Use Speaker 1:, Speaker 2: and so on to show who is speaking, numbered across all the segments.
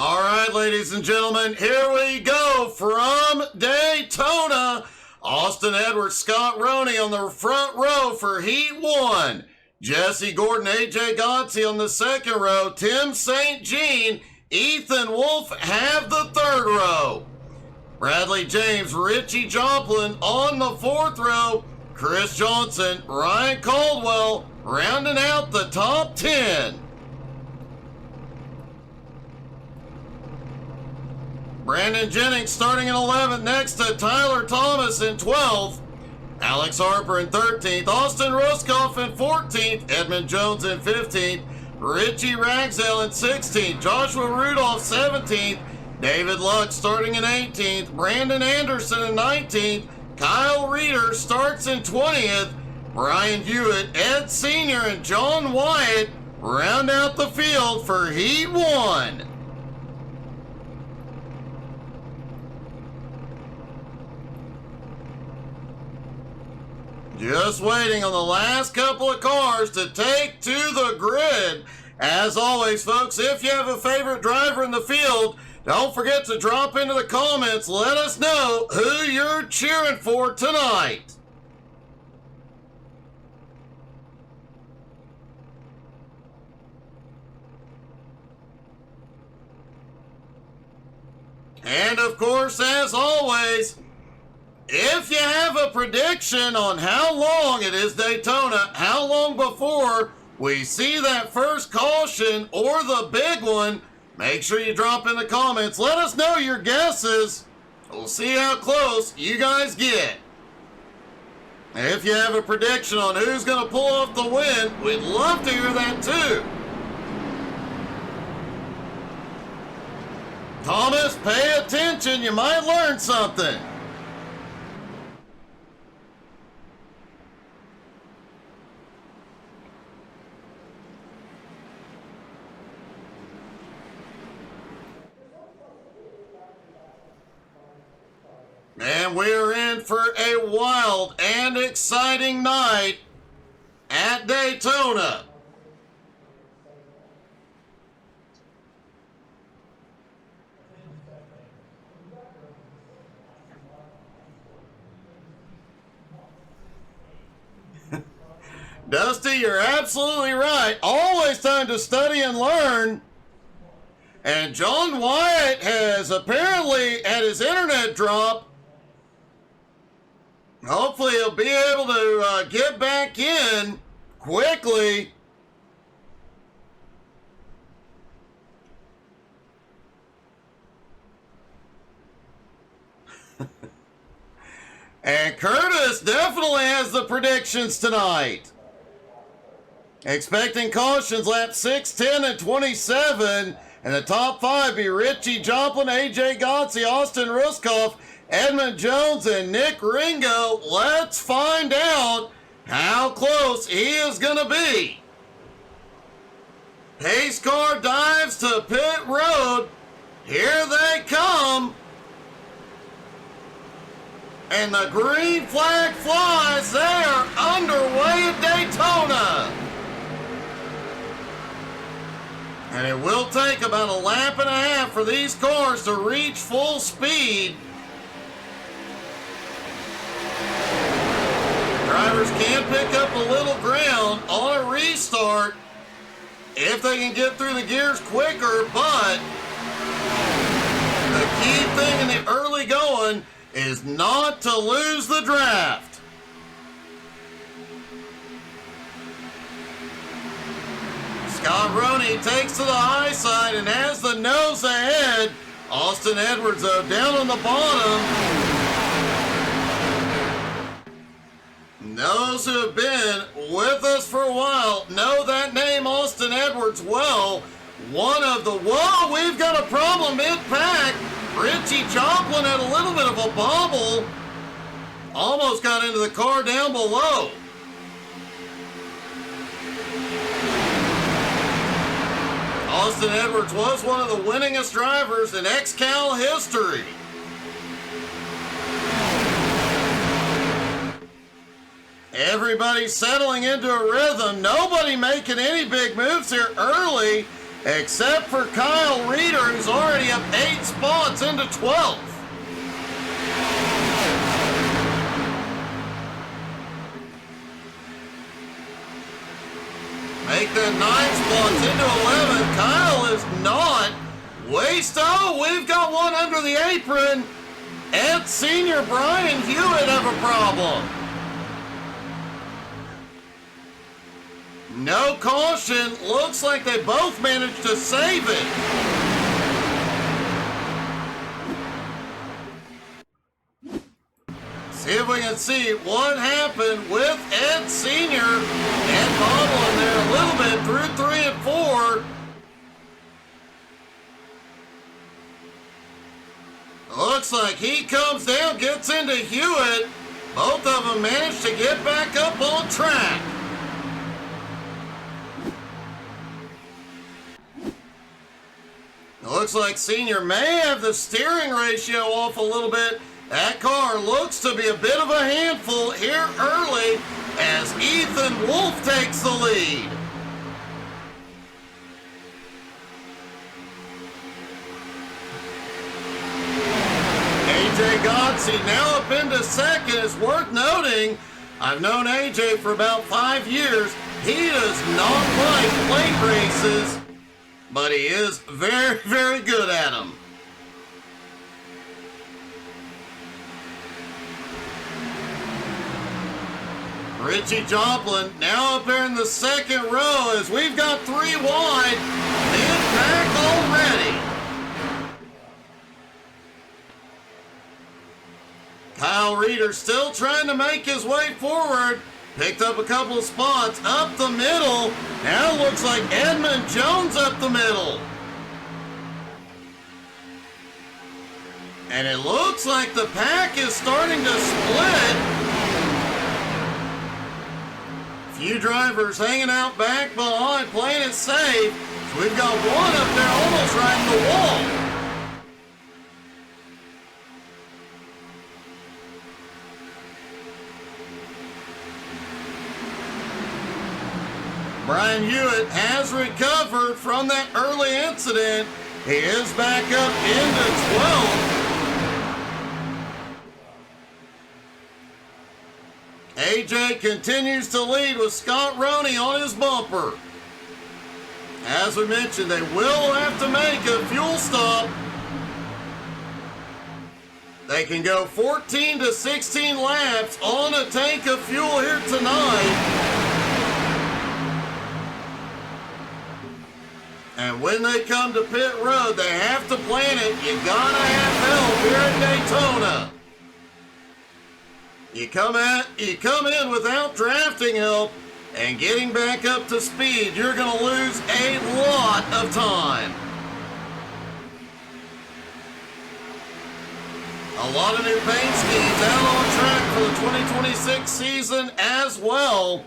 Speaker 1: All right, ladies and gentlemen, here we go from Daytona. Austin Edwards, Scott Roney on the front row for Heat 1. Jesse Gordon, AJ Gotzi on the second row. Tim St. Jean, Ethan Wolf have the third row. Bradley James, Richie Joplin on the fourth row. Chris Johnson, Ryan Caldwell rounding out the top 10. Brandon Jennings starting in 11th next to Tyler Thomas in 12th. Alex Harper in 13th. Austin Ruskoff in 14th. Edmund Jones in 15th. Richie Ragsdale in 16th. Joshua Rudolph 17th. David Luck starting in 18th. Brandon Anderson in 19th. Kyle Reeder starts in 20th. Brian Hewitt, Ed Sr., and John Wyatt round out the field for Heat 1. Just waiting on the last couple of cars to take to the grid. As always, folks, if you have a favorite driver in the field, don't forget to drop into the comments. Let us know who you're cheering for tonight. And of course, as always, if you have a prediction on how long it is Daytona, how long before we see that first caution or the big one, make sure you drop in the comments. Let us know your guesses. We'll see how close you guys get. If you have a prediction on who's going to pull off the win, we'd love to hear that too. Thomas, pay attention. You might learn something. And we're in for a wild and exciting night at Daytona. Dusty, you're absolutely right. Always time to study and learn. And John Wyatt has apparently had his internet drop. Hopefully he'll be able to get back in quickly. And Curtis definitely has the predictions tonight. Expecting cautions lap 6, 10, and 27. And the top 5 be Richie Joplin, AJ Gotzi, Austin Ruskoff, Edmund Jones, and Nick Ringo. Let's find out how close he is going to be. Pace car dives to pit road. Here they come. And the green flag flies. They are underway at Daytona. And it will take about a lap and a half for these cars to reach full speed. Drivers can pick up a little ground on a restart if they can get through the gears quicker, but the key thing in the early going is not to lose the draft. Scott Roney takes to the high side and has the nose ahead. Austin Edwards, though, down on the bottom. Those who have been with us for a while know that name, Austin Edwards, well. One of the, whoa, we've got a problem mid-pack. Richie Joplin had a little bit of a bobble. Almost got into the car down below. Austin Edwards was one of the winningest drivers in XCal history. Everybody settling into a rhythm. Nobody making any big moves here early. except for Kyle Reeder, who's already up 8 spots into 12th. Make that 9 spots into 11. Kyle is not. We've got one under the apron. And Senior Brian Hewitt have a problem. No caution. Looks like they both managed to save it. See if we can see what happened with Ed Senior and bobbling there a little bit through 3 and 4. Looks like he comes down, gets into Hewitt. Both of them managed to get back up on track. Looks like Senior may have the steering ratio off a little bit. That car looks to be a bit of a handful here early as Ethan Wolf takes the lead. AJ Godsey now up into second. It's worth noting, I've known AJ for about 5 years. He does not like plate races, but he is very, very good at them. Richie Joplin now up there in the second row as we've got 3 wide. Mid-pack already. Kyle Reeder still trying to make his way forward. Picked up a couple of spots up the middle. Now looks like Edmund Jones up the middle. And it looks like the pack is starting to split. Few drivers hanging out back behind, playing it safe. So we've got one up there almost riding the wall. Brian Hewitt has recovered from that early incident. He is back up into 12th. AJ continues to lead with Scott Roney on his bumper. As we mentioned, they will have to make a fuel stop. They can go 14 to 16 laps on a tank of fuel here tonight. And when they come to pit road, they have to plan it. You gotta have help here at Daytona. You come in without drafting help and getting back up to speed, you're gonna lose a lot of time. A lot of new paint schemes out on track for the 2026 season as well.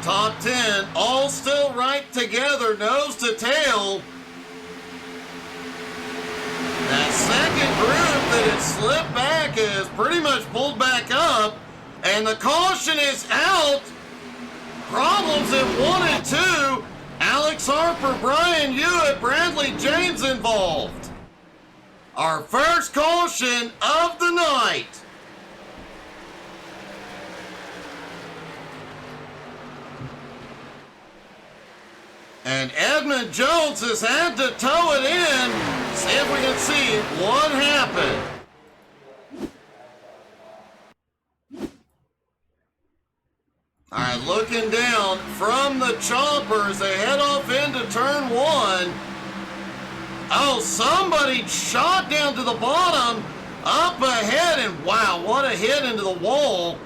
Speaker 1: Top 10 all still right together, nose to tail. That second group that had slipped back is pretty much pulled back up, and the caution is out. Problems at 1 and 2. Alex Harper, Brian Hewitt, Bradley James involved. Our first caution of the night. And Edmund Jones has had to tow it in. See if we can see what happened. All right, looking down from the choppers, they head off into turn 1. Oh, somebody shot down to the bottom, up ahead, and wow, what a hit into the wall.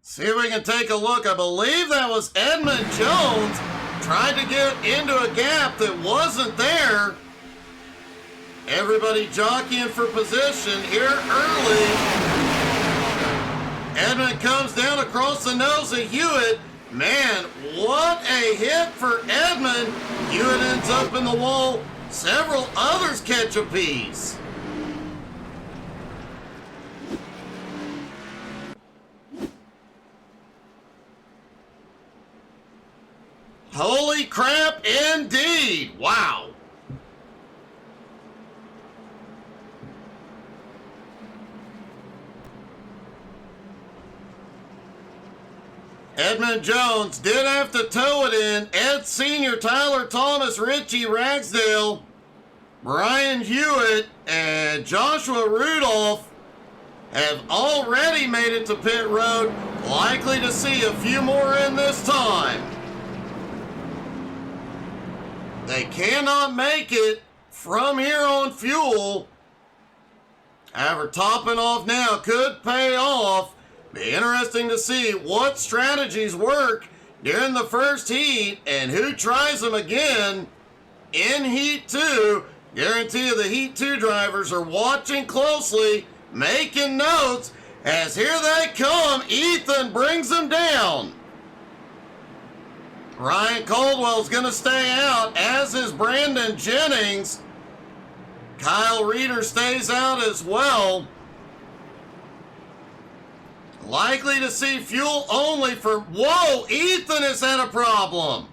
Speaker 1: See if we can take a look. I believe that was Edmund Jones trying to get into a gap that wasn't there. Everybody jockeying for position here early. Edmund comes down across the nose of Hewitt. Man, what a hit for Edmund. Hewitt ends up in the wall. Several others catch a piece. Holy crap, indeed. Wow. Edmund Jones did have to tow it in. Ed Sr., Tyler Thomas, Richie Ragsdale, Brian Hewitt, and Joshua Rudolph have already made it to pit road. Likely to see a few more in this time. They cannot make it from here on fuel. However, topping off now could pay off. Be interesting to see what strategies work during the first heat and who tries them again in Heat 2. Guarantee you the Heat 2 drivers are watching closely, making notes, as here they come. Ethan brings them down. Ryan Caldwell's going to stay out, as is Brandon Jennings. Kyle Reeder stays out as well. Likely to see fuel only for... Whoa! Ethan has had a problem.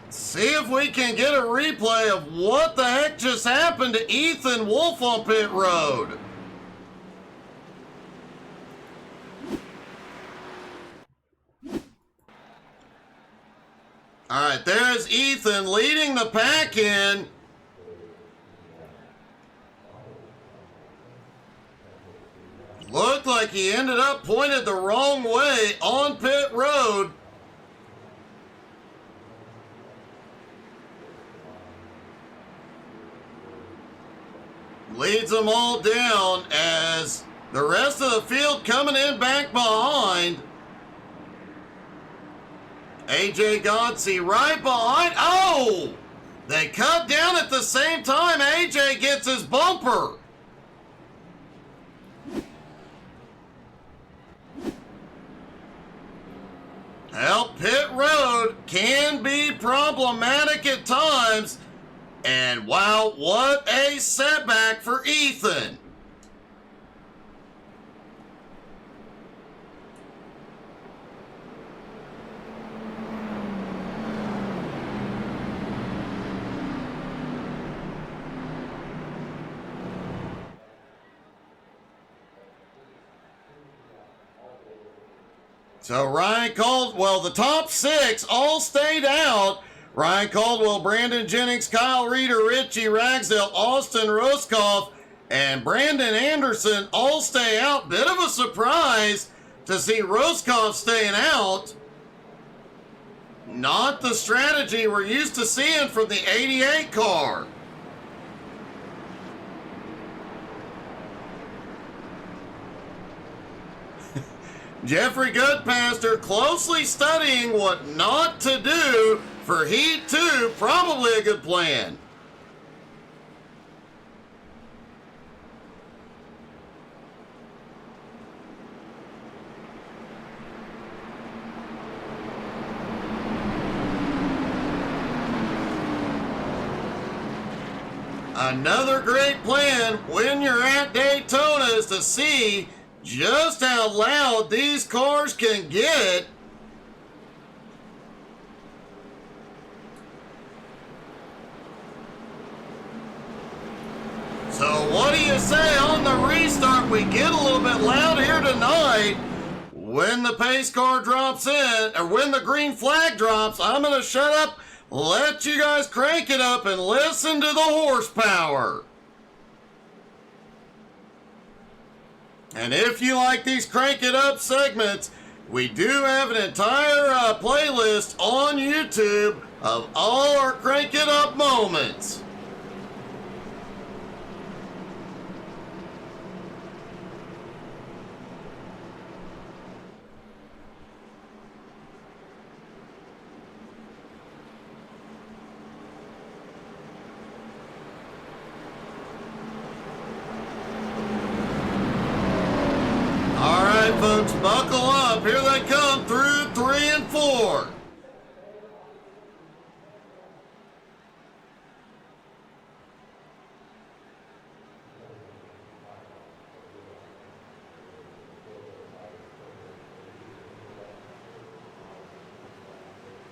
Speaker 1: See if we can get a replay of what the heck just happened to Ethan Wolf on pit road. All right, there's Ethan leading the pack in. Looked like he ended up pointed the wrong way on pit road. Leads them all down as the rest of the field coming in back behind. AJ Godsey right behind. Oh! They cut down at the same time. AJ gets his bumper. Well, pit road can be problematic at times. And wow, what a setback for Ethan. So Ryan Caldwell, the top six all stayed out. Ryan Caldwell, Brandon Jennings, Kyle Reeder, Richie Ragsdale, Austin Ruskoff, and Brandon Anderson all stay out. Bit of a surprise to see Ruskoff staying out. Not the strategy we're used to seeing from the 88 car. Jeffrey Goodpaster closely studying what not to do for Heat 2. Probably a good plan. Another great plan when you're at Daytona is to see just how loud these cars can get. So what do you say on the restart? We get a little bit loud here tonight. When the pace car drops in, or when the green flag drops, I'm going to shut up, let you guys crank it up and listen to the horsepower. And if you like these Crank It Up segments, we do have an entire playlist on YouTube of all our Crank It Up moments. folks, buckle up. Here they come through 3 and 4.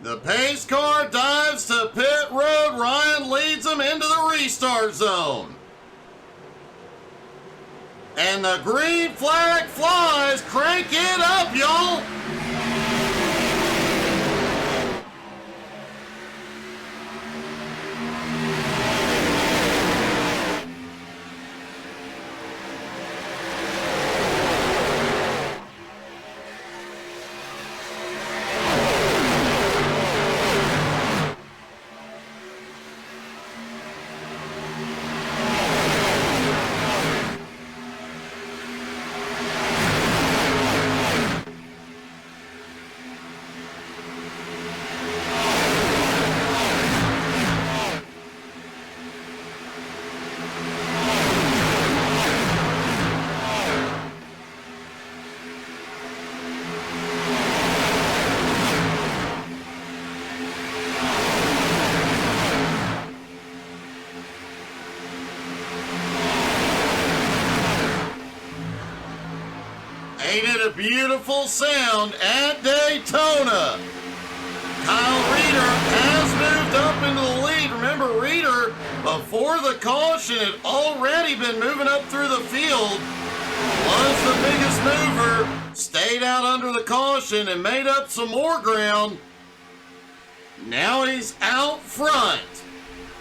Speaker 1: The pace car dives to pit road. Ryan leads them into the restart zone. And the green flag flies. Crank it up, y'all. Ain't it a beautiful sound at Daytona? Kyle Reeder has moved up into the lead. Remember, Reeder, before the caution, had already been moving up through the field. Was the biggest mover, stayed out under the caution and made up some more ground. Now he's out front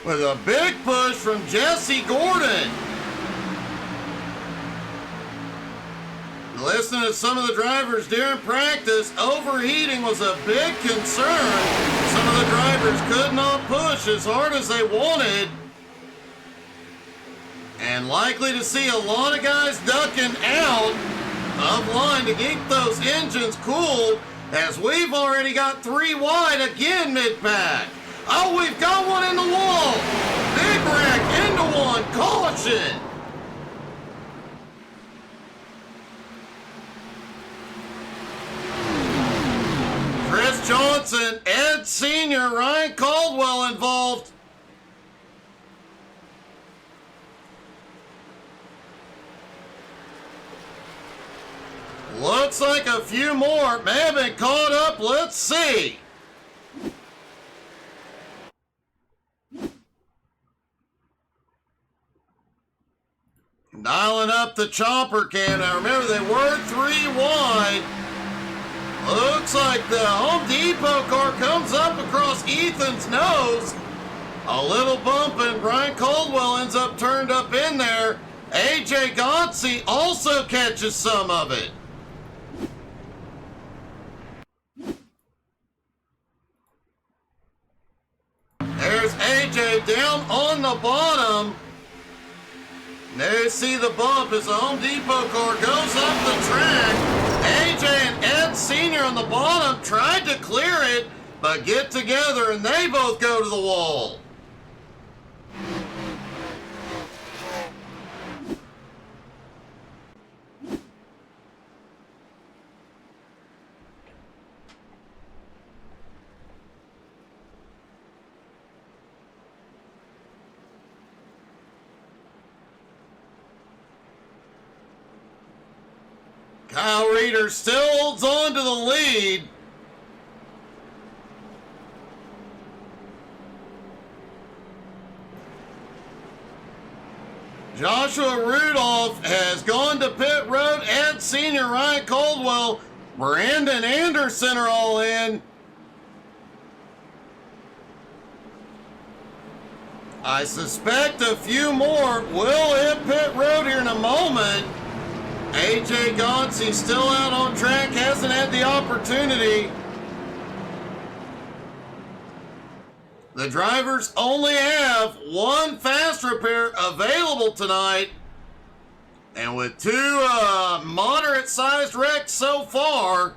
Speaker 1: with a big push from Jesse Gordon. Listening to some of the drivers during practice, overheating was a big concern. Some of the drivers could not push as hard as they wanted. And likely to see a lot of guys ducking out of line to keep those engines cool, as we've already got 3 wide again mid-pack. Oh, we've got one in the wall. Big wreck into one. Caution. Chris Johnson, Ed Sr., Ryan Caldwell involved. Looks like a few more may have been caught up. Let's see. Dialing up the chopper cam. Now remember, they were 3 wide. Looks like the Home Depot car comes up across Ethan's nose. A little bump and Brian Caldwell ends up turned up in there. AJ Gotze also catches some of it. There's AJ down on the bottom. There you see the bump as the Home Depot car goes up the track. AJ and Ed Sr. on the bottom tried to clear it, but get together and they both go to the wall. Kyle Reeder still holds on to the lead. Joshua Rudolph has gone to pit road. Ed Sr., Ryan Caldwell, Brandon Anderson are all in. I suspect a few more will hit pit road here in a moment. AJ Gotze still out on track, hasn't had the opportunity. The drivers only have 1 fast repair available tonight. And with 2 moderate-sized wrecks so far,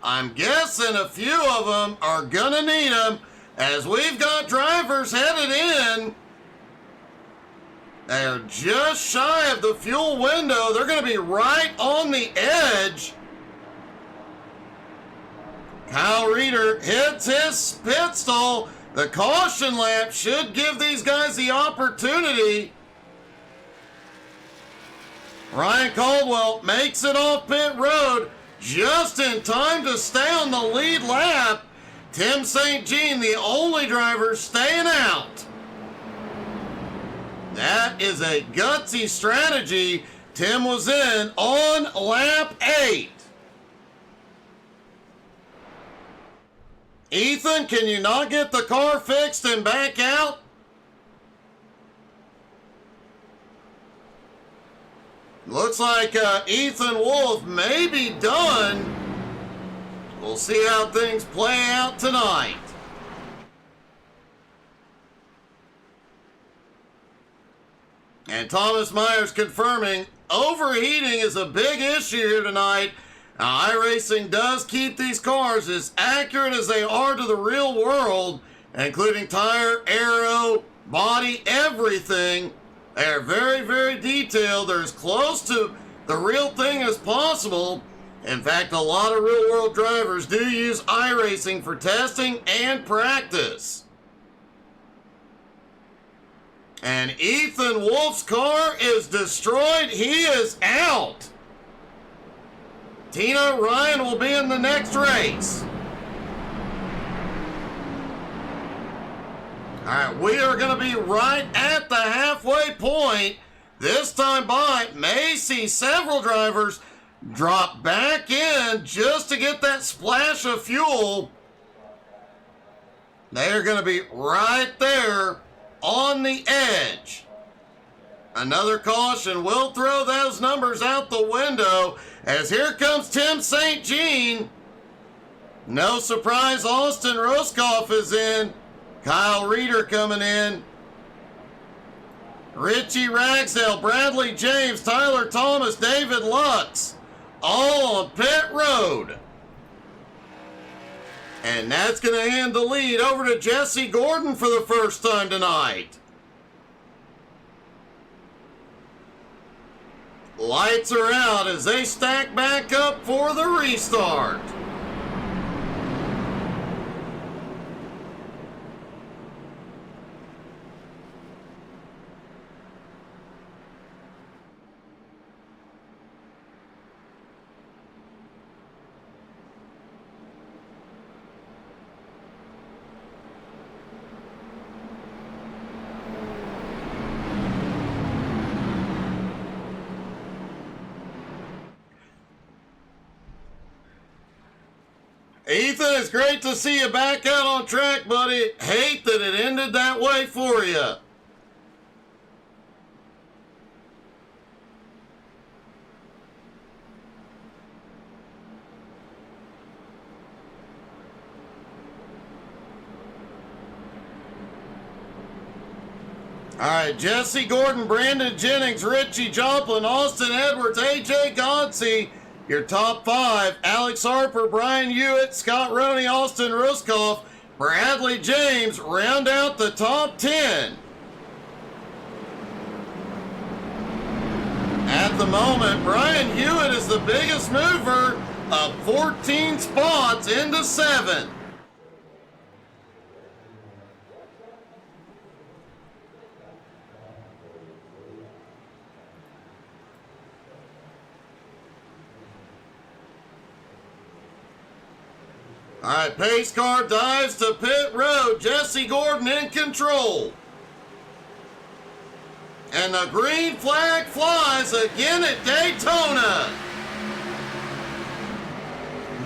Speaker 1: I'm guessing a few of them are gonna need them, as we've got drivers headed in. They're just shy of the fuel window. They're going to be right on the edge. Kyle Reeder hits his pit stall. The caution lap should give these guys the opportunity. Ryan Caldwell makes it off pit road just in time to stay on the lead lap. Tim St. Jean, the only driver staying out. That is a gutsy strategy. Tim was in on lap 8. Ethan, can you not get the car fixed and back out? Looks like Ethan Wolf may be done. We'll see how things play out tonight. And Thomas Myers confirming overheating is a big issue here tonight. Now, iRacing does keep these cars as accurate as they are to the real world, including tire, aero, body, everything. They are very, very detailed. They're as close to the real thing as possible. In fact, a lot of real-world drivers do use iRacing for testing and practice. And Ethan Wolf's car is destroyed. He is out. Tina Ryan will be in the next race. All right, we are going to be right at the halfway point. This time by, may see several drivers drop back in just to get that splash of fuel. They are going to be right there on the edge. Another caution will throw those numbers out the window as here comes Tim St. Jean. No surprise, Austin Roscoff is in. Kyle Reeder coming in. Richie Ragsdale, Bradley James, Tyler Thomas, David Lux, all on pit road. And that's going to hand the lead over to Jesse Gordon for the first time tonight. Lights are out as they stack back up for the restart. Ethan, it's great to see you back out on track, buddy. Hate that it ended that way for you. All right, Jesse Gordon, Brandon Jennings, Richie Joplin, Austin Edwards, AJ Godsey. Your top 5, Alex Harper, Brian Hewitt, Scott Roney, Austin Ruskoff, Bradley James round out the top 10. At the moment, Brian Hewitt is the biggest mover of 14 spots into 7. All right, pace car dives to pit road. Jesse Gordon in control. And the green flag flies again at Daytona.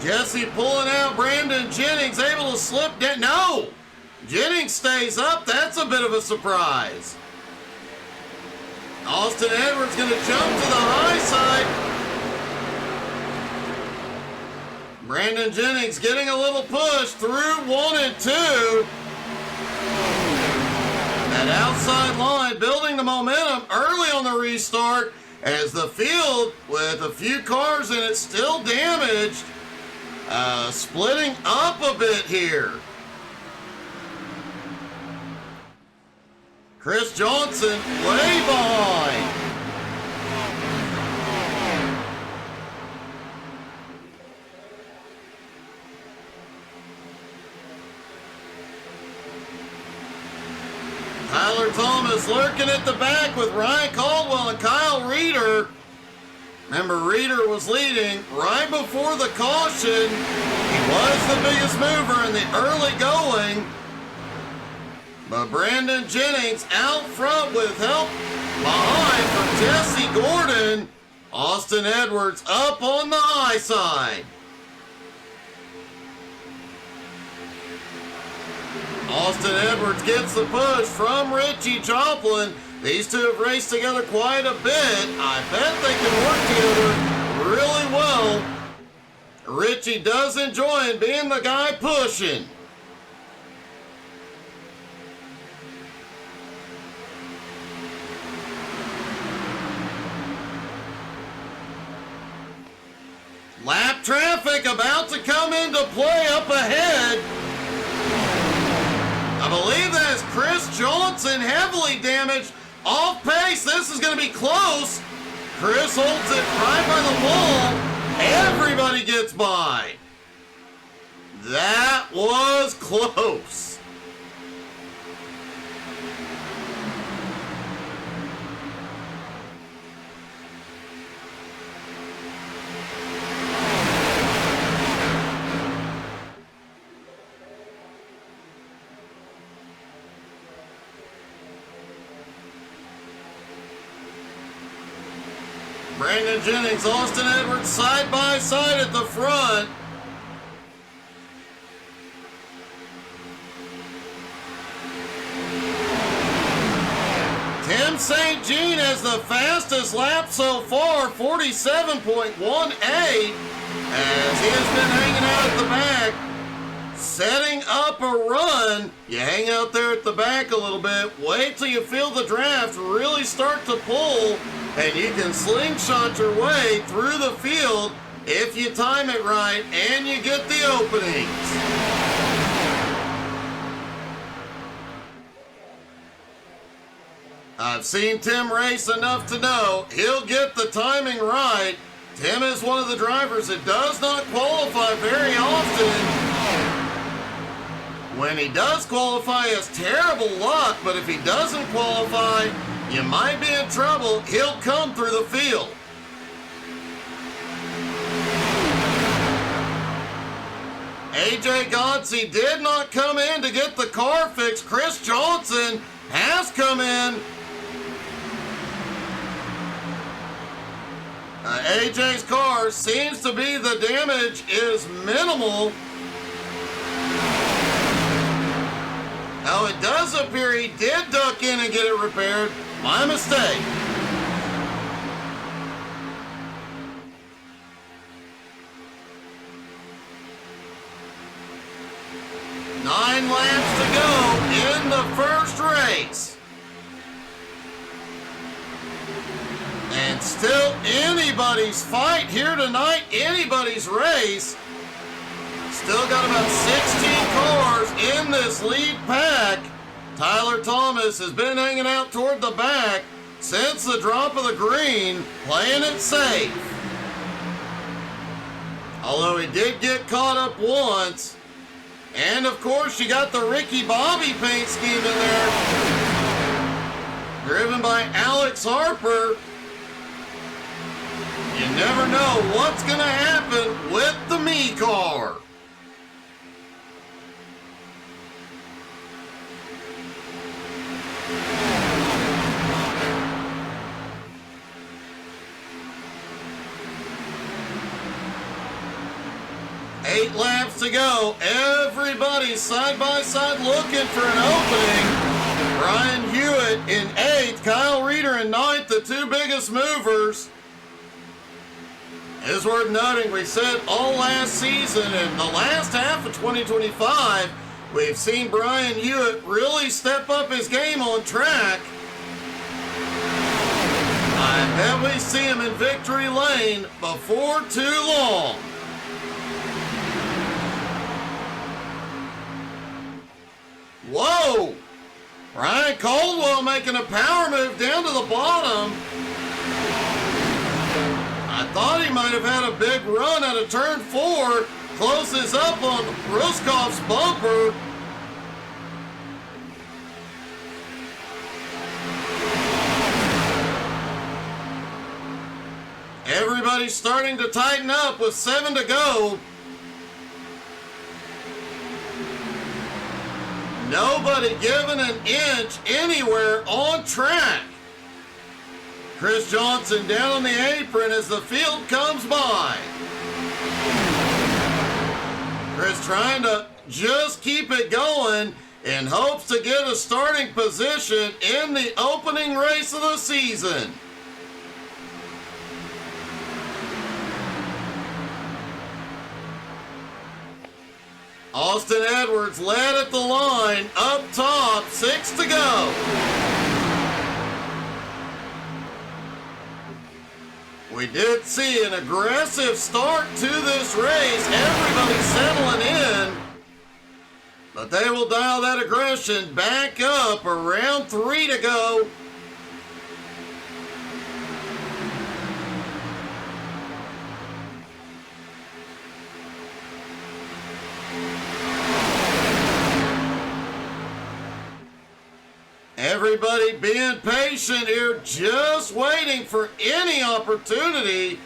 Speaker 1: Jesse pulling out Brandon Jennings, able to slip down. No! Jennings stays up. That's a bit of a surprise. Austin Edwards going to jump to the high side. Brandon Jennings getting a little push through 1 and 2. That outside line building the momentum early on the restart as the field with a few cars in it still damaged. Splitting up a bit here. Chris Johnson way behind. Thomas lurking at the back with Ryan Caldwell and Kyle Reeder. Remember, Reeder was leading right before the caution. He was the biggest mover in the early going. But Brandon Jennings out front with help behind from Jesse Gordon. Austin Edwards up on the high side. Austin Edwards gets the push from Richie Joplin. These two have raced together quite a bit. I bet they can work together really well. Richie does enjoy being the guy pushing. Lap traffic about to come into play up ahead. I believe that is Chris Johnson, heavily damaged, off pace. This is going to be close. Chris holds it right by the wall. Everybody gets by. That was close. Brandon Jennings, Austin Edwards side by side at the front. Tim St. Jean has the fastest lap so far, 47.18, as he has been hanging out at the back, setting up a run. You hang out there at the back a little bit, wait till you feel the draft really start to pull, and you can slingshot your way through the field if you time it right and you get the openings. I've seen Tim race enough to know he'll get the timing right. Tim is one of the drivers that does not qualify very often. When he does qualify, he has terrible luck, but if he doesn't qualify, you might be in trouble. He'll come through the field. AJ Godsey did not come in to get the car fixed. Chris Johnson has come in. AJ's car seems to be the damage is minimal. Now it does appear he did duck in and get it repaired. My mistake. Nine laps to go in the first race. And still anybody's fight here tonight, anybody's race. Still got about 16 cars in this lead pack. Tyler Thomas has been hanging out toward the back since the drop of the green, playing it safe. Although he did get caught up once. And of course you got the Ricky Bobby paint scheme in there. Driven by Alex Harper. You never know what's going to happen with the me car. Eight laps to go. Everybody's side by side looking for an opening. Brian Hewitt in 8th, Kyle Reeder in 9th, the two biggest movers. It's worth noting, we said all last season and the last half of 2025, we've seen Brian Hewitt really step up his game on track. I bet we see him in victory lane before too long. Whoa! Ryan Caldwell making a power move down to the bottom. I thought he might have had a big run out of turn 4. Closes up on Ruskoff's bumper. Everybody's starting to tighten up with 7 to go. Nobody giving an inch anywhere on track. Chris Johnson down on the apron as the field comes by. Chris trying to just keep it going in hopes to get a starting position in the opening race of the season. Austin Edwards led at the line, up top, 6 to go. We did see an aggressive start to this race. Everybody settling in. But they will dial that aggression back up around 3 to go. Everybody being patient here, just waiting for any opportunity.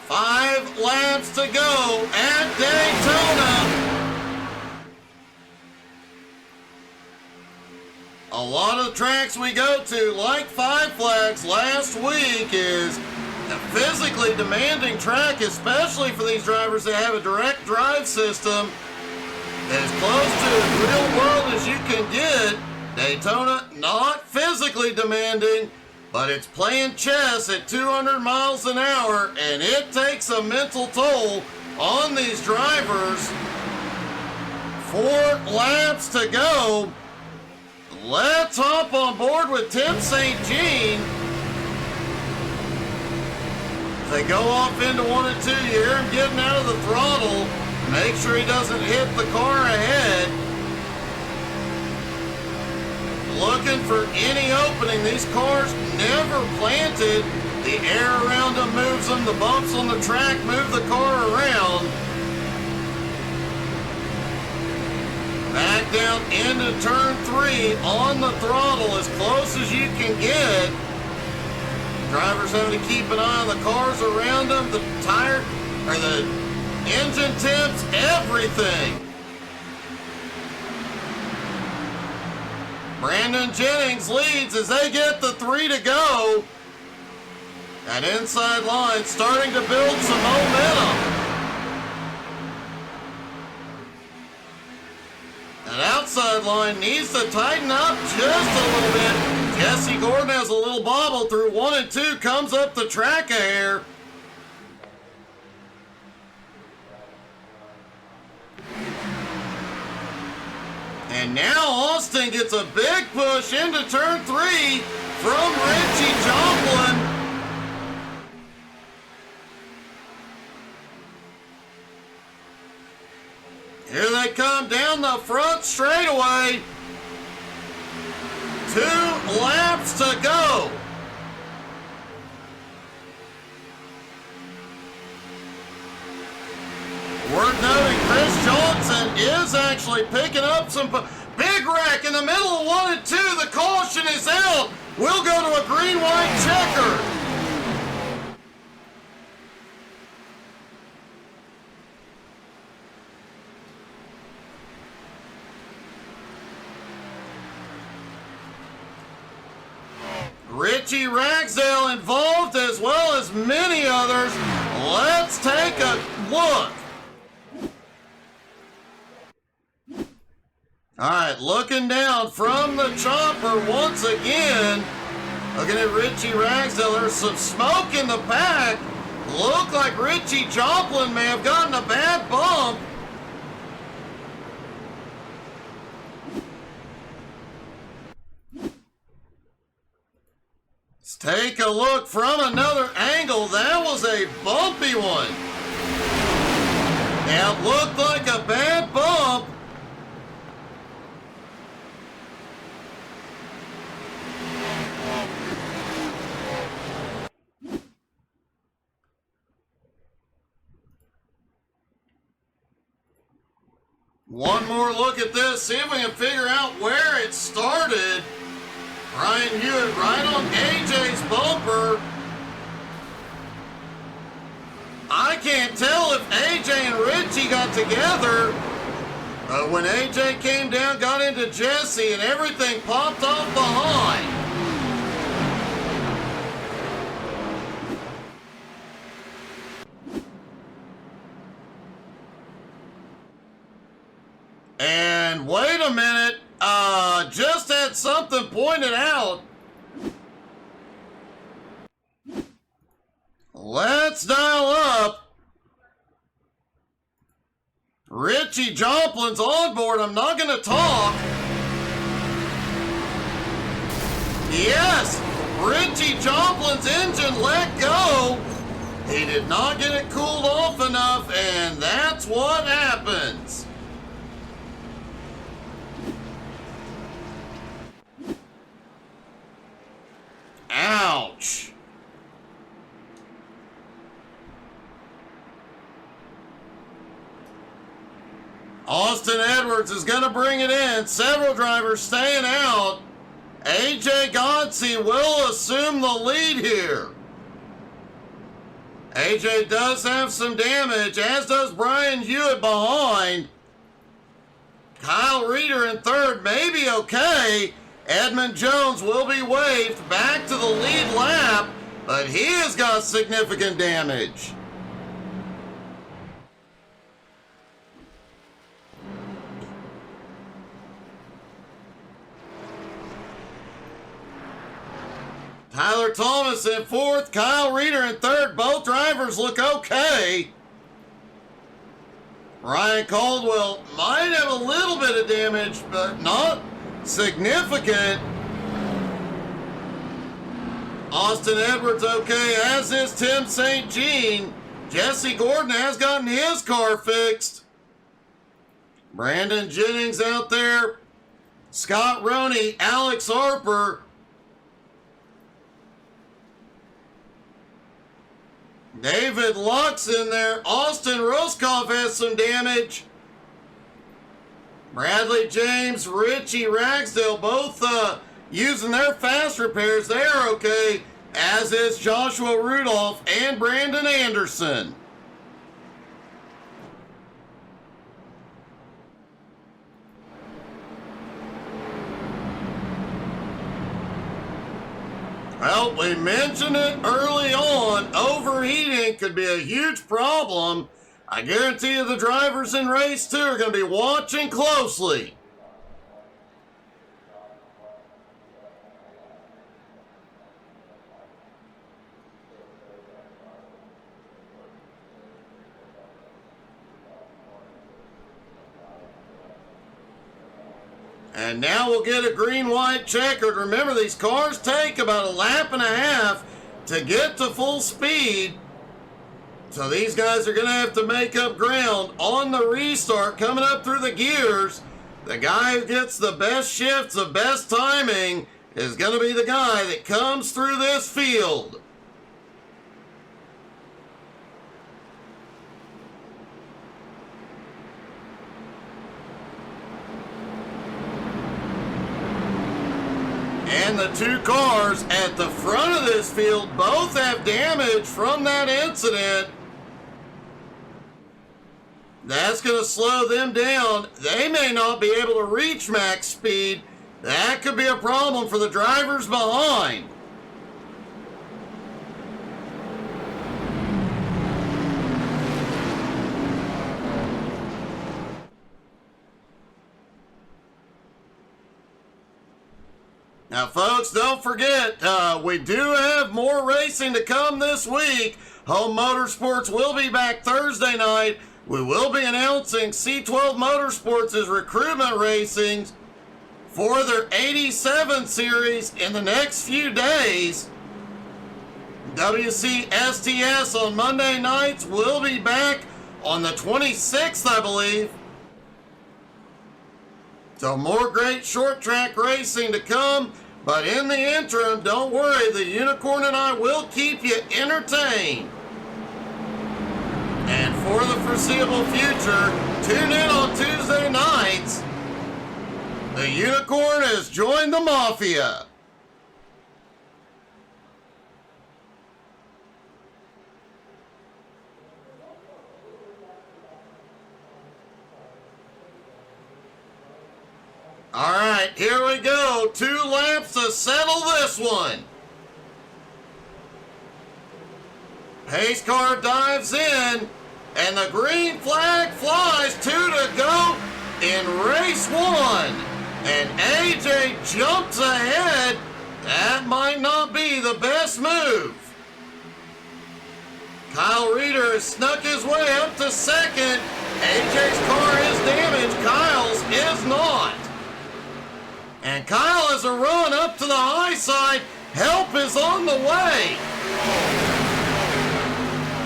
Speaker 1: Five laps to go at Daytona. A lot of the tracks we go to, like Five Flags last week, is a physically demanding track, especially for these drivers that have a direct drive system as close to the real world as you can get. Daytona, not physically demanding, but it's playing chess at 200 miles an hour, and it takes a mental toll on these drivers. 4 laps to go. Let's hop on board with Tim St. Jean. They go off into 1 and 2. You hear him getting out of the throttle. Make sure he doesn't hit the car ahead. Looking for any opening. These cars never planted. The air around them moves them. The bumps on the track move the car around. Back down into turn 3 on the throttle as close as you can get. Drivers having to keep an eye on the cars around them, the tire, or the engine temps, everything. Brandon Jennings leads as they get the 3 to go. That inside line starting to build some momentum. That outside line needs to tighten up just a little bit. Jesse Gordon has a little bobble through 1 and 2, comes up the track a hair. And now Austin gets a big push into turn 3 from Richie Joplin. Here they come down the front straightaway. 2 laps to go. Worth noting, Chris Johnson is actually picking up some big wreck in the middle of 1 and 2. The caution is out. We'll go to a green-white checker. Richie Ragsdale involved as well as many others. Let's take a look. All right, looking down from the chopper once again. Looking at Richie Ragsdale. There's some smoke in the pack. Look like Richie Joplin may have gotten a bad bump. Let's take a look from another angle. That was a bumpy one. Now, it looked like a bad bump. One more look at this, see if we can figure out where it started. Brian Hewitt right on AJ's bumper. I can't tell if AJ and Richie got together, but when AJ came down, got into Jesse, and everything popped off behind. And wait a minute, just had something pointed out. Let's dial up. Richie Joplin's on board. I'm not going to talk. Yes, Richie Joplin's engine let go. He did not get it cooled off enough, and that's what happens. Ouch. Austin Edwards is going to bring it in. Several drivers staying out. AJ Godsey will assume the lead here. AJ does have some damage, as does Brian Hewitt behind. Kyle Reeder in third may be okay. Edmund Jones will be waved back to the lead lap, but he has got significant damage. Tyler Thomas in fourth, Kyle Reeder in third. Both drivers look okay. Ryan Caldwell might have a little bit of damage, but not significant. Austin Edwards okay, as is Tim St. Jean. Jesse Gordon has gotten his car fixed. Brandon Jennings out there. Scott Roney, Alex Harper. David Lux in there. Austin Roscoff has some damage. Bradley James, Richie Ragsdale, both using their fast repairs. They are okay, as is Joshua Rudolph and Brandon Anderson. Well, we mentioned it early on. Overheating could be a huge problem. I guarantee you the drivers in race 2 are going to be watching closely. And now we'll get a green-white checkered. Remember, these cars take about a lap and a half to get to full speed. So these guys are going to have to make up ground on the restart coming up through the gears. The guy who gets the best shifts, the best timing, is going to be the guy that comes through this field. And the two cars at the front of this field both have damage from that incident. That's going to slow them down. They may not be able to reach max speed. That could be a problem for the drivers behind. Now, folks, don't forget, we do have more racing to come this week. Home Motorsports will be back Thursday night. We will be announcing C12 Motorsports' recruitment racings for their 87 series in the next few days. WCSTS on Monday nights will be back on the 26th, I believe. So more great short track racing to come. But in the interim, don't worry, the Unicorn and I will keep you entertained. And for the foreseeable future. Tune in on Tuesday nights. The Unicorn has joined the Mafia. All right, here we go. 2 laps to settle this one. Pace car dives in, and the green flag flies. 2 to go in race 1. And AJ jumps ahead. That might not be the best move. Kyle Reeder has snuck his way up to second. AJ's car is damaged. Kyle's is not. And Kyle has a run up to the high side. Help is on the way.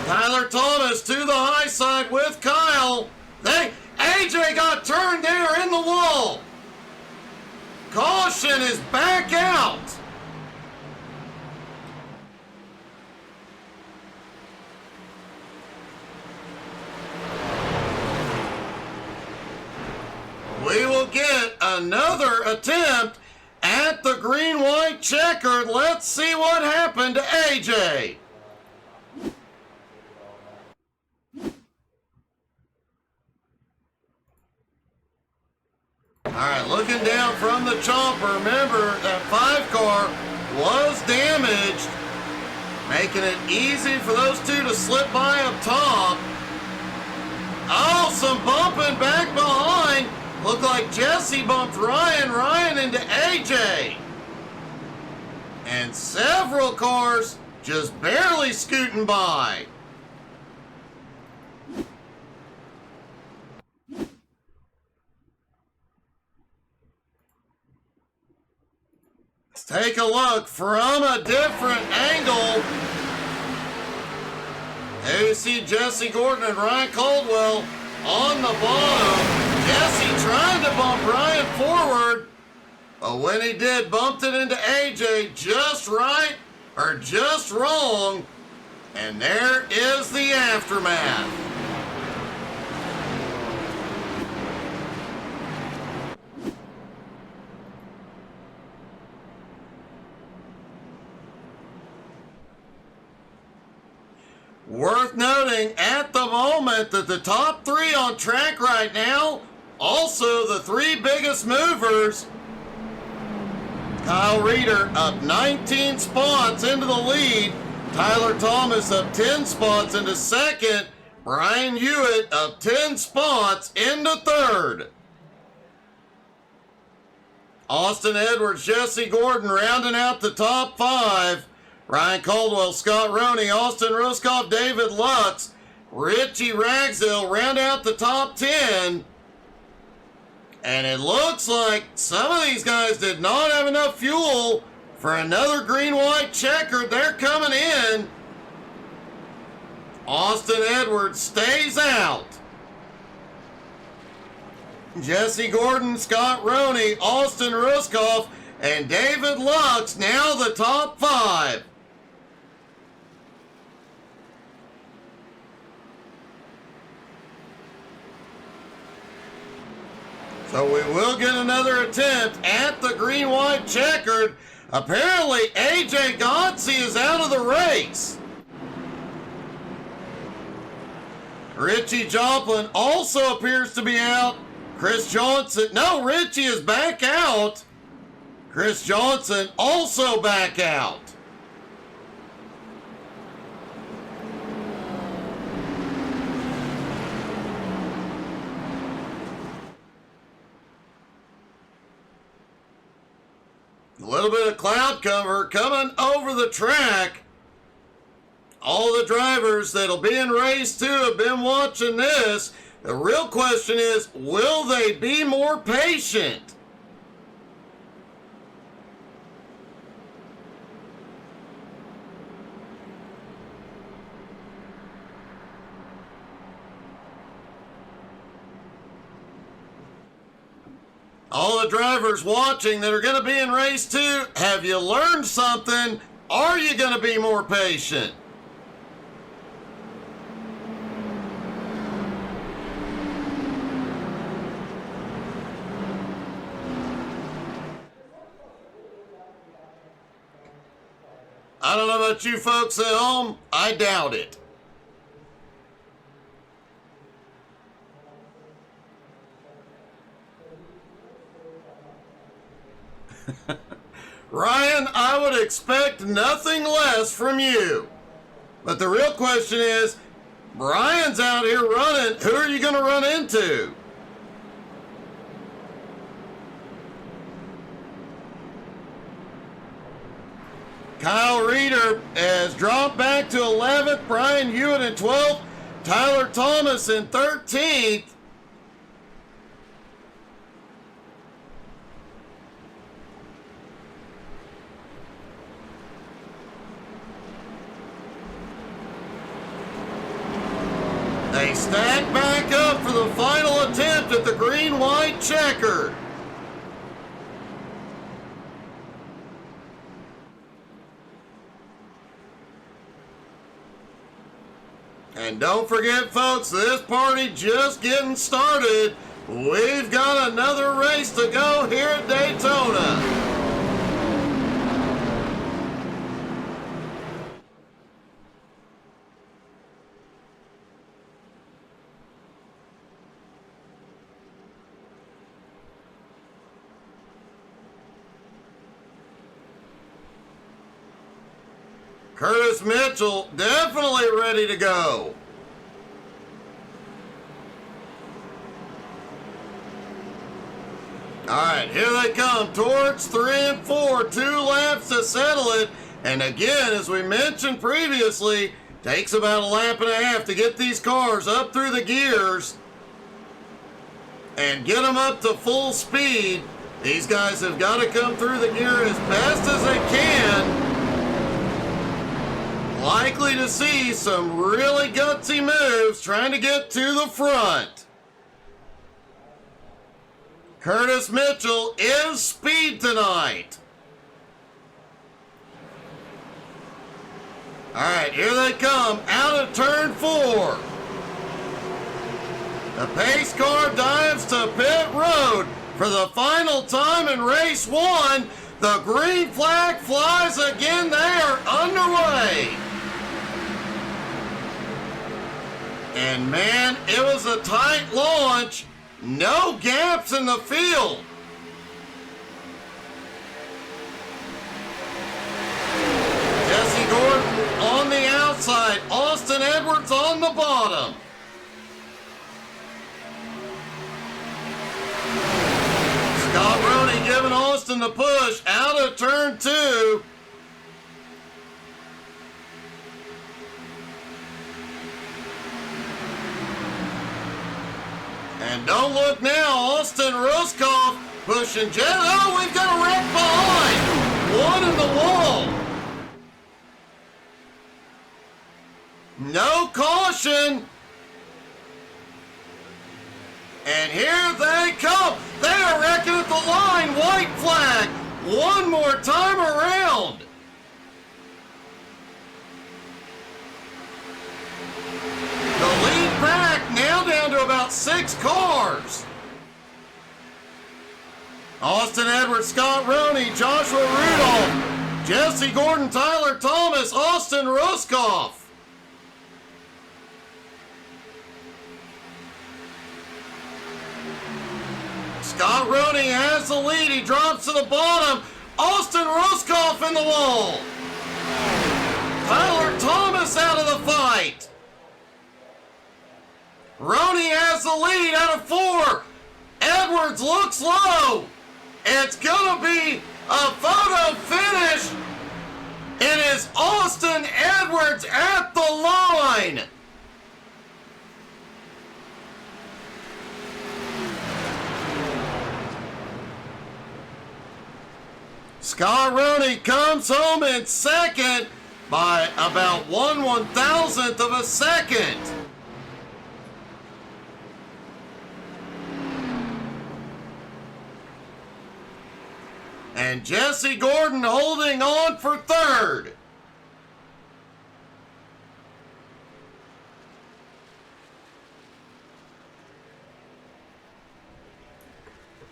Speaker 1: Tyler Thomas to the high side with Kyle. AJ got turned there in the wall. Caution is back out. We will get another attempt at the green-white checkered. Let's see what happened to AJ. All right, looking down from the chomper. Remember, that 5 car was damaged, making it easy for those 2 to slip by up top. Oh, some bumping back behind. Looked like Jesse bumped Ryan into AJ. And several cars just barely scooting by. Let's take a look from a different angle. There you see Jesse Gordon and Ryan Caldwell on the bottom. Jesse trying to bump Ryan forward, but when he did, bumped it into AJ just right or just wrong, and there is the aftermath. Worth noting at the moment that the top 3 on track right now, also the 3 biggest movers. Kyle Reeder up 19 spots into the lead. Tyler Thomas up 10 spots into second. Brian Hewitt up 10 spots into third. Austin Edwards, Jesse Gordon rounding out the top 5. Ryan Caldwell, Scott Roney, Austin Ruskoff, David Lutz, Richie Ragsdale round out the top 10. And it looks like some of these guys did not have enough fuel for another green-white checkered. They're coming in. Austin Edwards stays out. Jesse Gordon, Scott Roney, Austin Ruskoff, and David Lutz now the top 5. So we will get another attempt at the green-white checkered. Apparently, AJ Gotze is out of the race. Richie Joplin also appears to be out. Chris Johnson, no, Richie is back out. Chris Johnson also back out. A little bit of cloud cover coming over the track. All the drivers that'll be in race 2 have been watching this. The real question is, will they be more patient? All the drivers watching that are going to be in race 2, have you learned something? Are you going to be more patient? I don't know about you folks at home. I doubt it. Ryan, I would expect nothing less from you. But the real question is, Brian's out here running. Who are you going to run into? Kyle Reeder has dropped back to 11th. Brian Hewitt in 12th. Tyler Thomas in 13th. They stack back up for the final attempt at the green-white checker. And don't forget, folks, this party just getting started. We've got another race to go here at Daytona. Curtis Mitchell definitely ready to go. All right, here they come towards 3 and 4, 2 laps to settle it. And again, as we mentioned previously, takes about a lap and a half to get these cars up through the gears and get them up to full speed. These guys have got to come through the gear as best as they can. Likely to see some really gutsy moves trying to get to the front. Curtis Mitchell is speed tonight. All right, here they come out of turn 4. The pace car dives to pit road for the final time in race 1. The green flag flies again. They are underway. And man, it was a tight launch. No gaps in the field. Jesse Gordon on the outside. Austin Edwards on the bottom. Scott Roney giving Austin the push out of turn 2. And don't look now, Austin Ruskoff pushing Jet. Oh, we've got a wreck behind. One in the wall. No caution. And here they come. They are wrecking at the line. White flag. One more time around. The lead pack now down to about 6 cars. Austin Edwards, Scott Roney, Joshua Rudolph, Jesse Gordon, Tyler Thomas, Austin Ruskoff. Scott Roney has the lead. He drops to the bottom. Austin Ruskoff in the wall. Tyler Thomas out of the fight. Roney has the lead out of 4. Edwards looks low. It's going to be a photo finish. It is Austin Edwards at the line. Scott Roney comes home in second by about 1/1000th of a second. And Jesse Gordon holding on for third.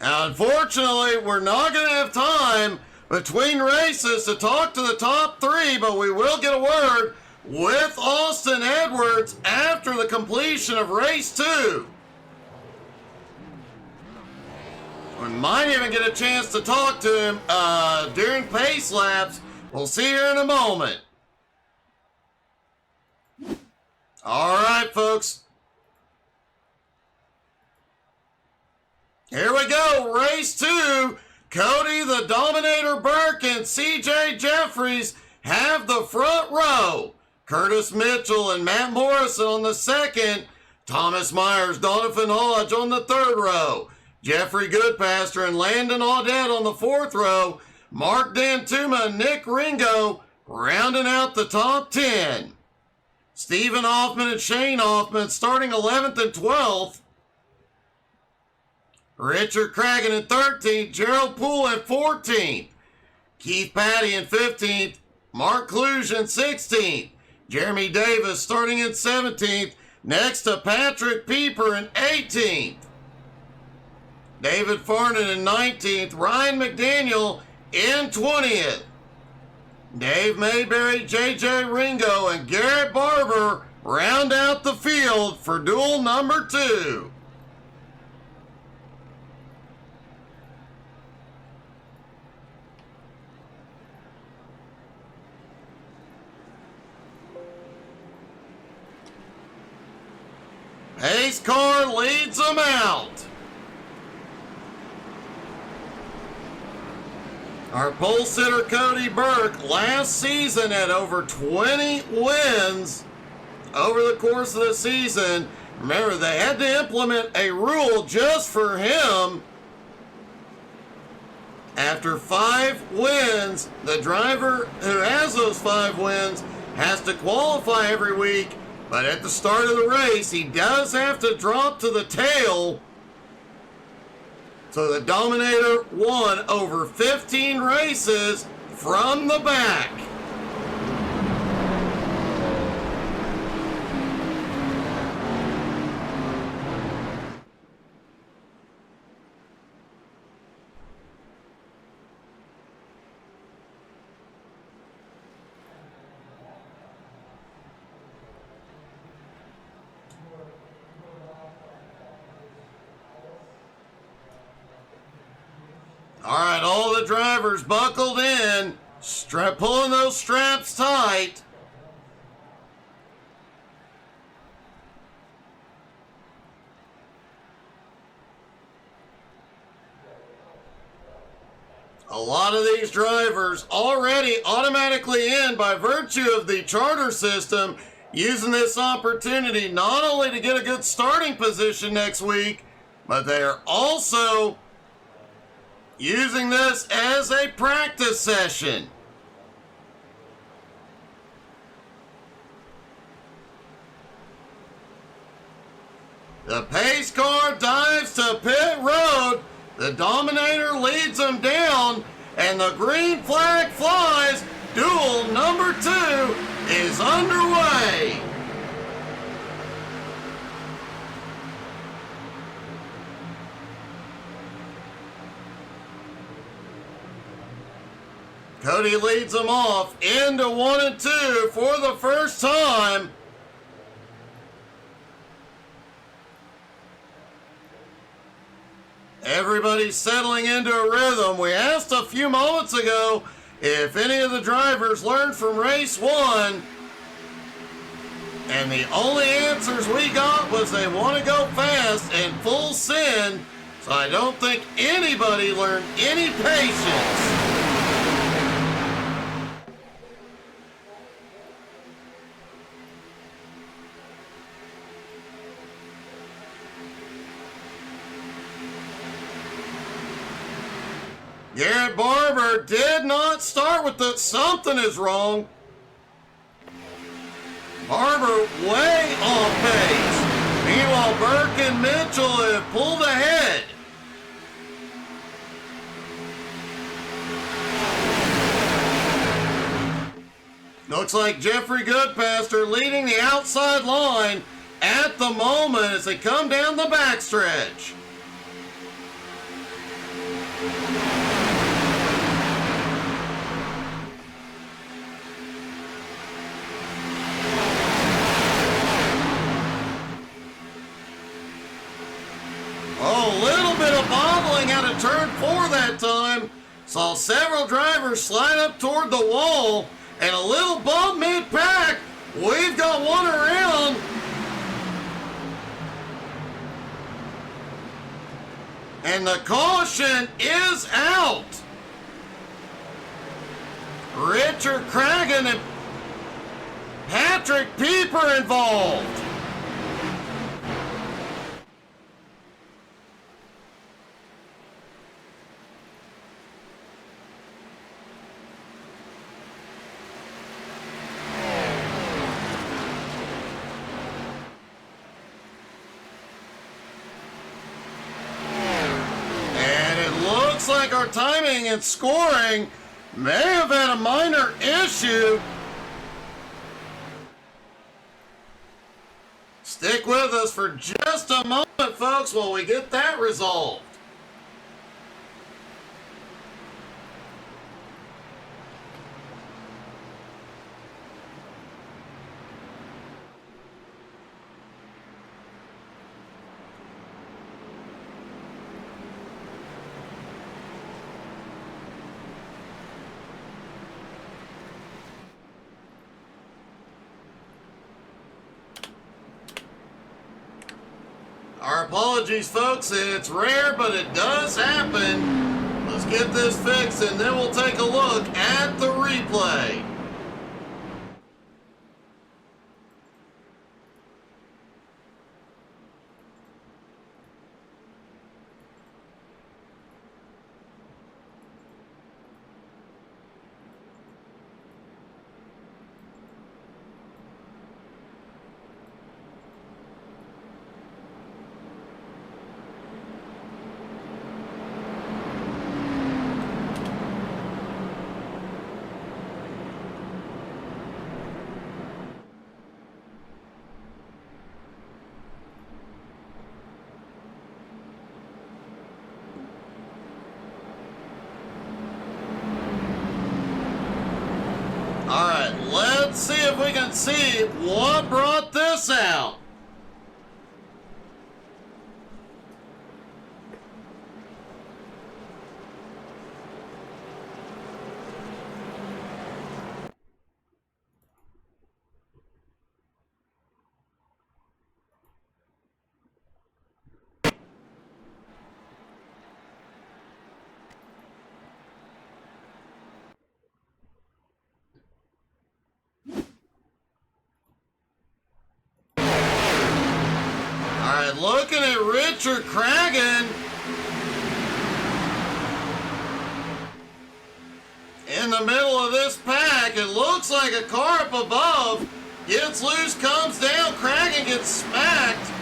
Speaker 1: Now, unfortunately, we're not going to have time between races to talk to the top three, but we will get a word with Austin Edwards after the completion of race 2. We might even get a chance to talk to him during pace laps. We'll see here in a moment. All right, folks. Here we go. Race 2. Cody the Dominator Burke and CJ Jeffries have the front row. Curtis Mitchell and Matt Morrison on the second. Thomas Myers, Donovan Hodge on the third row. Jeffrey Goodpaster and Landon Audette on the fourth row. Mark Dantuma and Nick Ringo rounding out the top 10. Stephen Hoffman and Shane Hoffman starting 11th and 12th. Richard Cragen in 13th. Gerald Poole in 14th. Keith Patty in 15th. Mark Kluge in 16th. Jeremy Davis starting in 17th. Next to Patrick Pieper in 18th. David Farnan in 19th. Ryan McDaniel in 20th. Dave Mayberry, JJ Ringo, and Garrett Barber round out the field for duel number 2. Pace car leads them out. Our pole sitter Cody Burke last season had over 20 wins over the course of the season. Remember, they had to implement a rule just for him. After 5 wins, the driver who has those 5 wins has to qualify every week. But at the start of the race, he does have to drop to the tail. So the Dominator won over 15 races from the back. All right, all the drivers buckled in, pulling those straps tight. A lot of these drivers already automatically in by virtue of the charter system, using this opportunity not only to get a good starting position next week, but they are also using this as a practice session. The pace car dives to pit road. The Dominator leads them down, and the green flag flies. Duel number 2 is underway. Cody leads them off into 1 and 2 for the first time. Everybody's settling into a rhythm. We asked a few moments ago if any of the drivers learned from race 1. And the only answers we got was they want to go fast and full send. So I don't think anybody learned any patience. Garrett Barber did not start with the something is wrong. Barber way off pace. Meanwhile, Burke and Mitchell have pulled ahead. Looks like Jeffrey Goodpaster leading the outside line at the moment as they come down the backstretch. Saw several drivers slide up toward the wall and a little bump mid-pack. We've got one around. And the caution is out. Richard Cragen and Patrick Pieper involved. Like our timing and scoring may have had a minor issue. Stick with us for just a moment, folks, while we get that resolved. Our apologies, folks. It's rare, but it does happen. Let's get this fixed, and then we'll take a look at the replay. All right, let's see if we can see what brought this out. Looking at Richard Cragen in the middle of this pack. It looks like a car up above gets loose, comes down, Cragen gets smacked.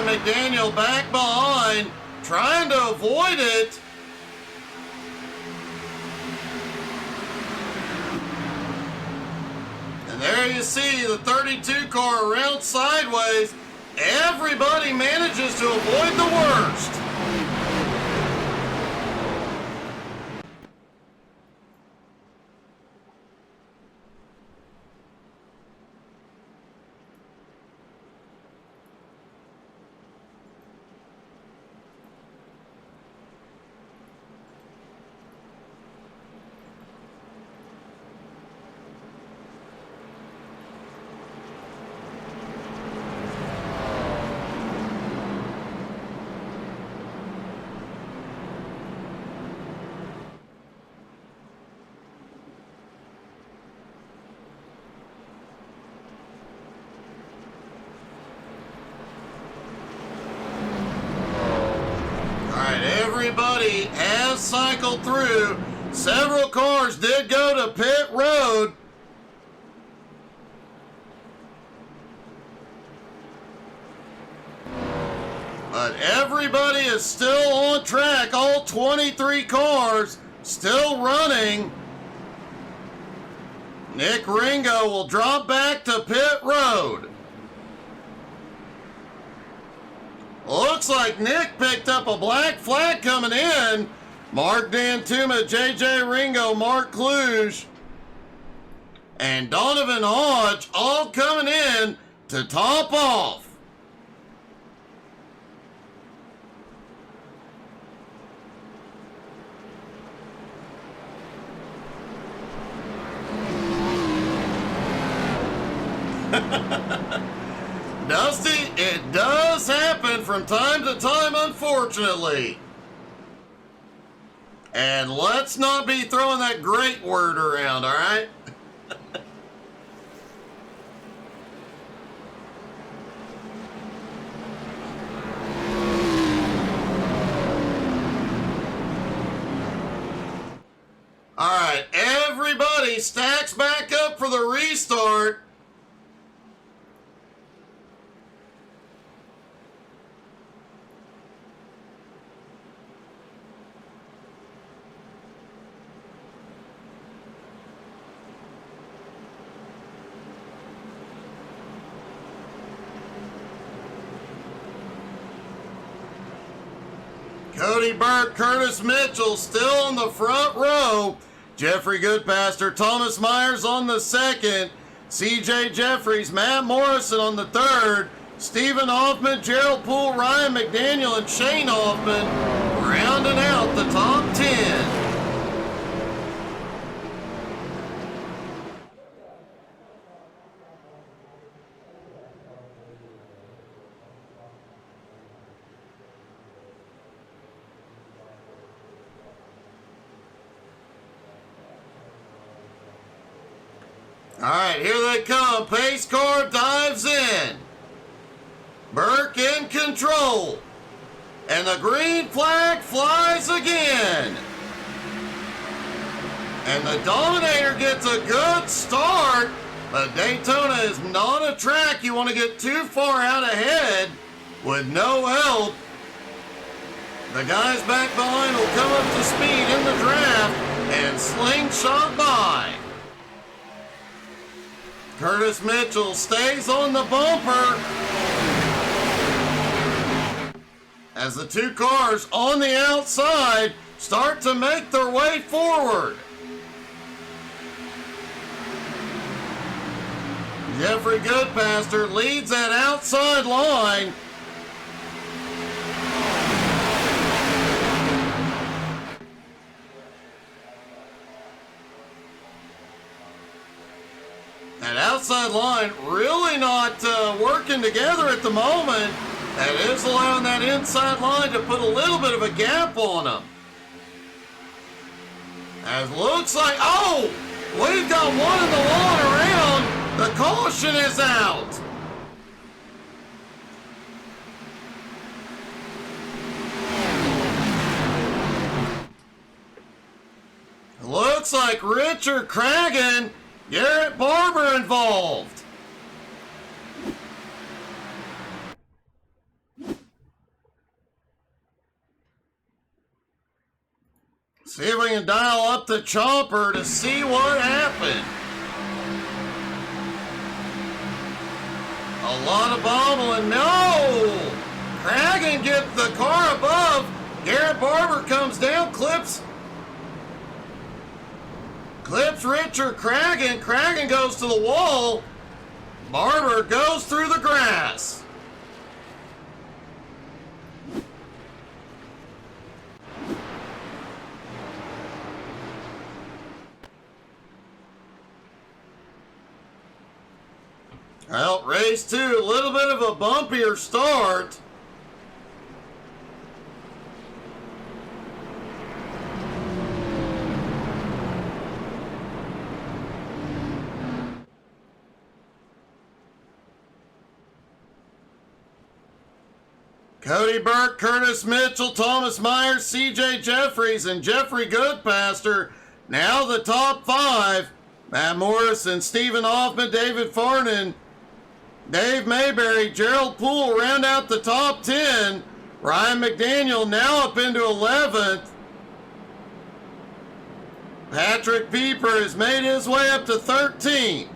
Speaker 1: McDaniel back behind, trying to avoid it. And there you see the 32 car around sideways. Everybody manages to avoid the worst. Everybody has cycled through. Several cars did go to pit road. But everybody is still on track. All 23 cars still running. Nick Ringo will drop back to pit road. Looks like Nick picked up a black flag coming in. Mark Dantuma, JJ Ringo, Mark Kluge, and Donovan Hodge all coming in to top off. Dusty, it does happen from time to time, unfortunately. And let's not be throwing that great word around, all right? All right, everybody stacks back up for the restart. Cody Burke, Curtis Mitchell still in the front row. Jeffrey Goodpaster, Thomas Myers on the second. CJ Jeffries, Matt Morrison on the third. Stephen Hoffman, Gerald Poole, Ryan McDaniel, and Shane Hoffman rounding out the top 10. All right, here they come. Pace car dives in. Burke in control. And the green flag flies again. And the Dominator gets a good start. But Daytona is not a track you want to get too far out ahead with no help. The guys back behind will come up to speed in the draft and slingshot by. Curtis Mitchell stays on the bumper as the two cars on the outside start to make their way forward. Jeffrey Goodpaster leads that outside line. That outside line really not working together at the moment. That is allowing that inside line to put a little bit of a gap on them. As looks like, oh, we've got one in the lawn around. The caution is out. Looks like Richard Cragen, Garrett Barber involved. See if we can dial up the chopper to see what happened. A lot of bobbling. No! Cragen gets the car above. Garrett Barber comes down, clips Richard Cragen. Cragen goes to the wall. Barber goes through the grass. Well, race 2, a little bit of a bumpier start. Cody Burke, Curtis Mitchell, Thomas Myers, CJ Jeffries, and Jeffrey Goodpaster. Now the top 5. Matt Morrison, Stephen Hoffman, David Farnan, Dave Mayberry, Gerald Poole round out the top 10. Ryan McDaniel now up into 11th. Patrick Pieper has made his way up to 13th.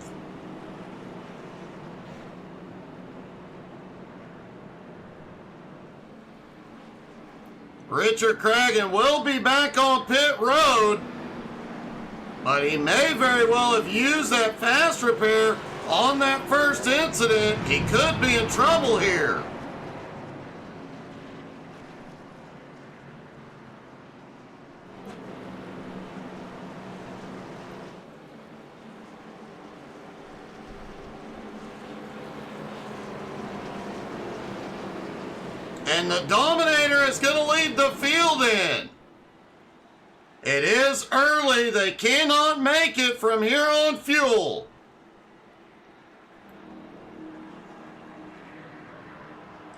Speaker 1: Richard Cragen will be back on pit road, but he may very well have used that fast repair on that first incident. He could be in trouble here. And the Dominator is going to lead the field in. It is early. They cannot make it from here on fuel.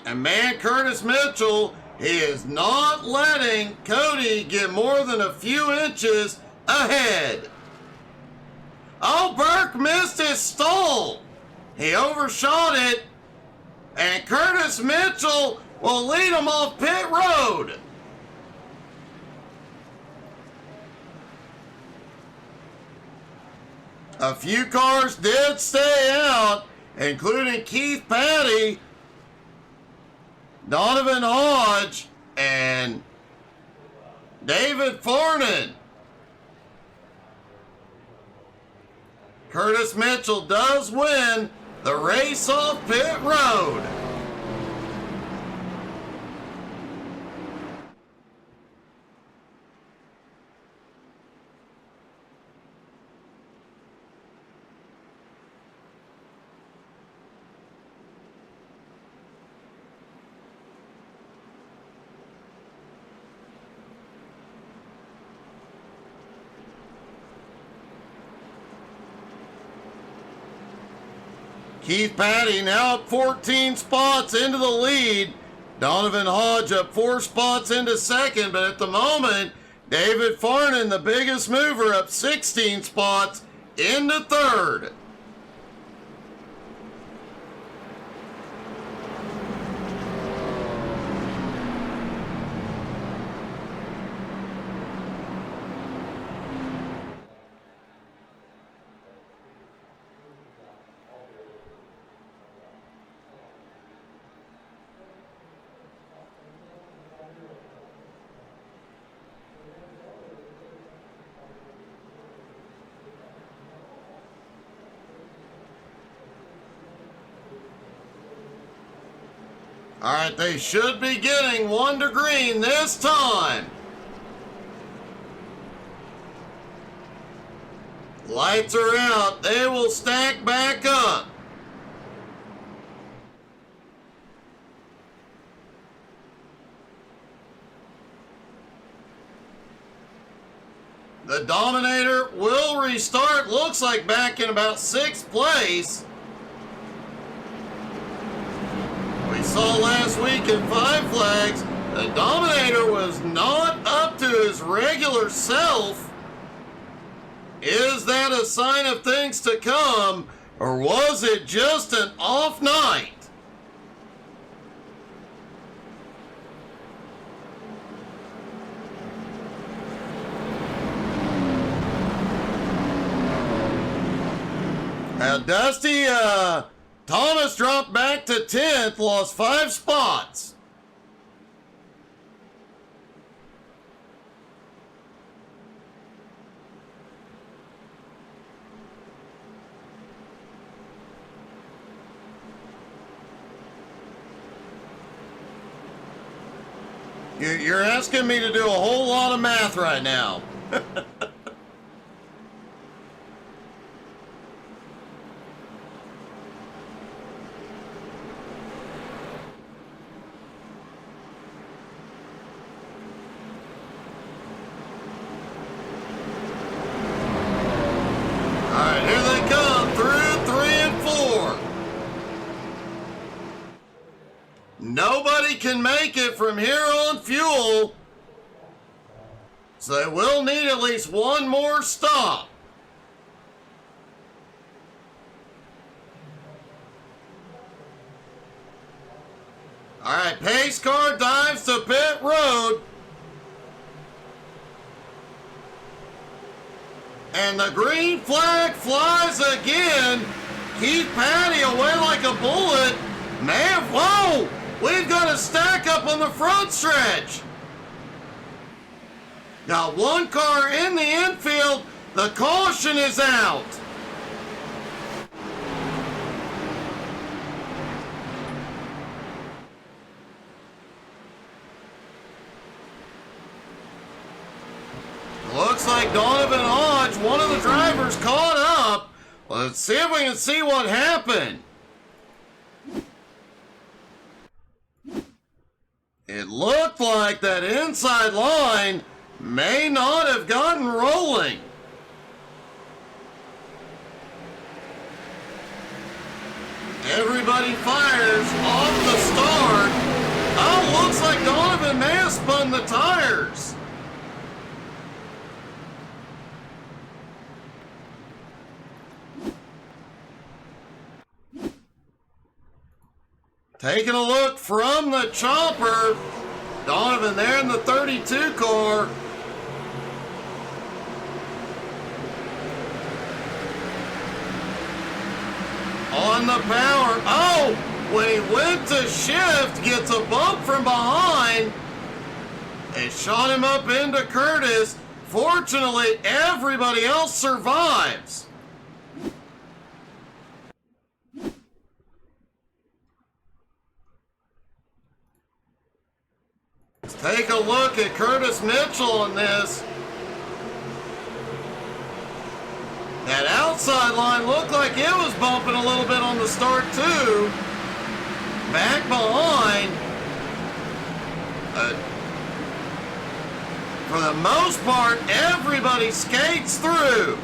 Speaker 1: And man, Curtis Mitchell, he is not letting Cody get more than a few inches ahead. Oh, Burke missed his stall. He overshot it. And Curtis Mitchell will lead him off pit road. A few cars did stay out, including Keith Patty, Donovan Hodge, and David Farnan. Curtis Mitchell does win the race off pit road. Keith Patty now up 14 spots into the lead. Donovan Hodge up 4 spots into second, but at the moment, David Farnan, the biggest mover, up 16 spots into third. All right, they should be getting 1 to green this time. Lights are out. They will stack back up. The Dominator will restart. Looks like back in about 6th place. We saw last week in Five Flags, the Dominator was not up to his regular self. Is that a sign of things to come, or was it just an off night? Now, Dusty Thomas dropped back to 10th, lost 5 spots. You're asking me to do a whole lot of math right now. Nobody can make it from here on fuel, so they will need at least one more stop. All right, pace car dives to pit road. And the green flag flies again. Keith Patty away like a bullet. Man, whoa! We've got a stack up on the front stretch. Got one car in the infield. The caution is out. Looks like Donovan Hodge, one of the drivers, caught up. Let's see if we can see what happened. It looked like that inside line may not have gotten rolling. Everybody fires off the start. Oh, looks like Donovan may have spun the tires. Taking a look from the chopper, Donovan there in the 32 car. On the power. Oh, when he went to shift, gets a bump from behind. It shot him up into Curtis. Fortunately, everybody else survives. Take a look at Curtis Mitchell in this. That outside line looked like it was bumping a little bit on the start too. Back behind. For the most part, everybody skates through.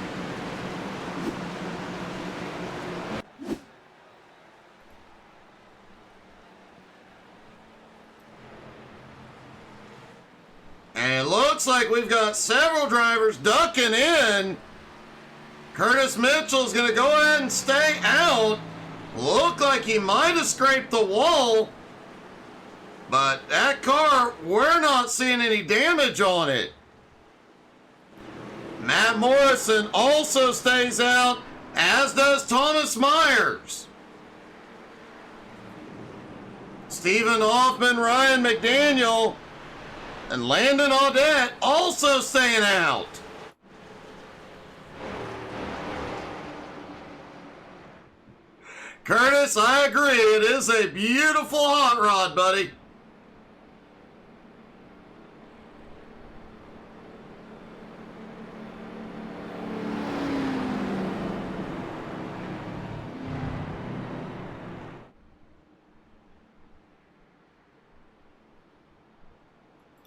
Speaker 1: And it looks like we've got several drivers ducking in. Curtis Mitchell's going to go ahead and stay out. Looked like he might have scraped the wall. But that car, we're not seeing any damage on it. Matt Morrison also stays out, as does Thomas Myers. Stephen Hoffman, Ryan McDaniel, and Landon Audette also staying out. Curtis, I agree. It is a beautiful hot rod, buddy.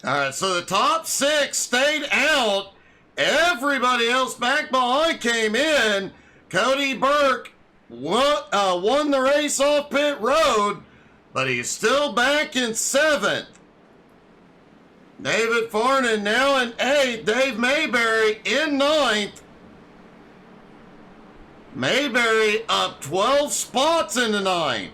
Speaker 1: All right, so the top six stayed out. Everybody else back behind came in. Cody Burke won the race off pit road, but he's still back in 7th. David Farnan now in 8th. Dave Mayberry in 9th. Mayberry up 12 spots in the 9th.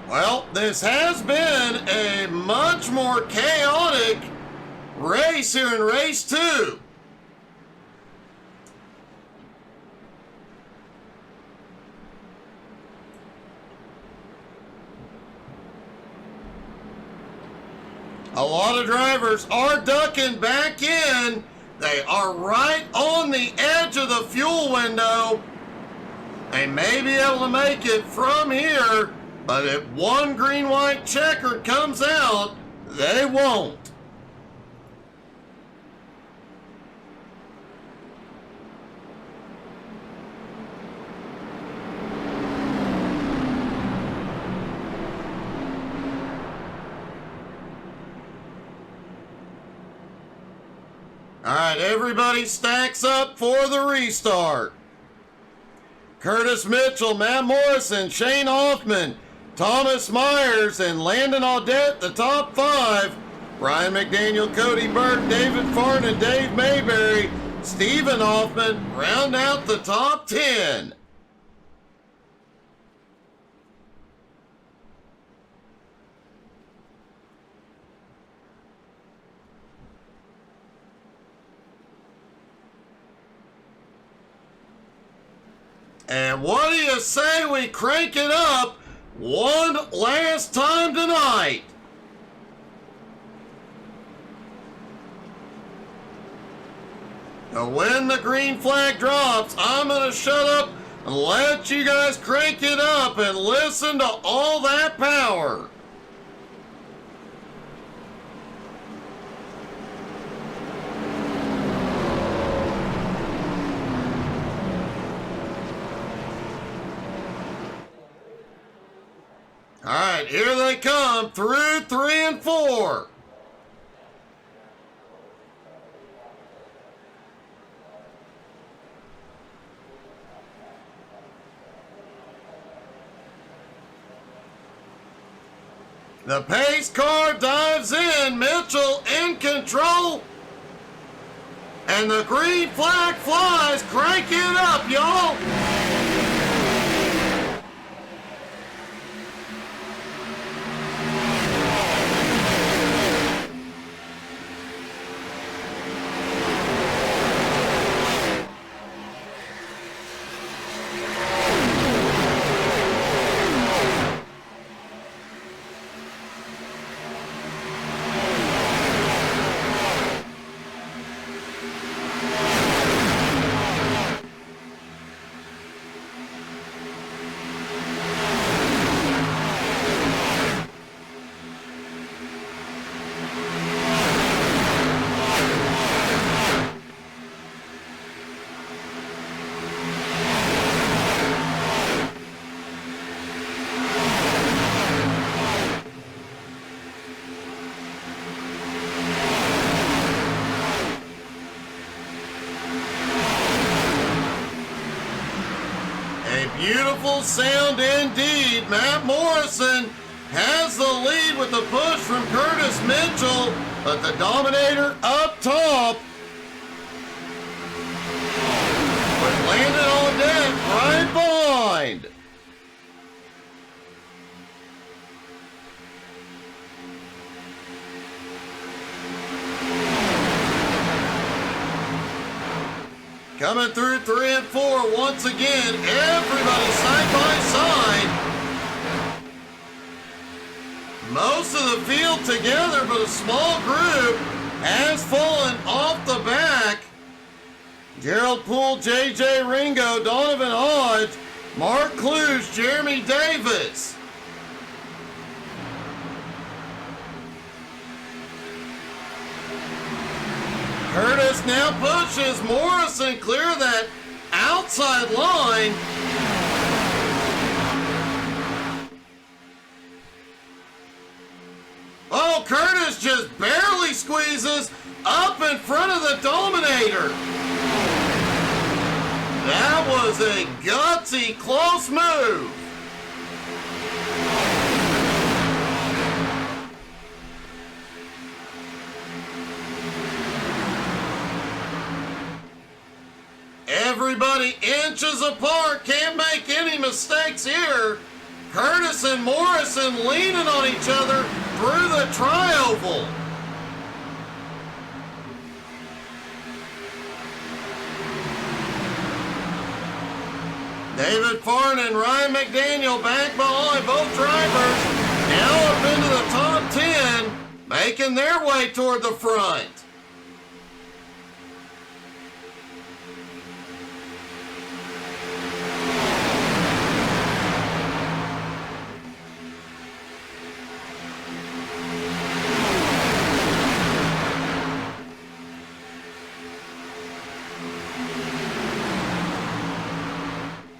Speaker 1: Well, this has been a much more chaotic race here in race 2. A lot of drivers are ducking back in. They are right on the edge of the fuel window. They may be able to make it from here, but if one green-white checkered comes out, they won't. All right, everybody stacks up for the restart. Curtis Mitchell, Matt Morrison, Shane Hoffman, Thomas Myers, and Landon Audette, the top 5. Ryan McDaniel, Cody Burke, David Farnan, Dave Mayberry Stephen Hoffman round out the top 10. And what do you say we crank it up one last time tonight? Now, when the green flag drops, I'm going to shut up and let you guys crank it up and listen to all that power. All right, here they come through 3 and 4. The pace car dives in, Mitchell in control, and the green flag flies. Crank it up, y'all. Beautiful sound indeed. Matt Morrison has the lead with the push from Curtis Mitchell, but the Dominator up top. But landed on deck right behind. Coming through 3 and 4 once again, everybody side by side. Most of the field together, but a small group has fallen off the back. Gerald Poole, J.J. Ringo, Donovan Hodge, Mark Cluj, Jeremy Davis. Curtis now pushes Morrison clear that outside line. Oh, Curtis just barely squeezes up in front of the Dominator. That was a gutsy, close move. Everybody inches apart, can't make any mistakes here. Curtis and Morrison leaning on each other through the tri-oval. David Farn and Ryan McDaniel back behind both drivers, now up into the top 10, making their way toward the front.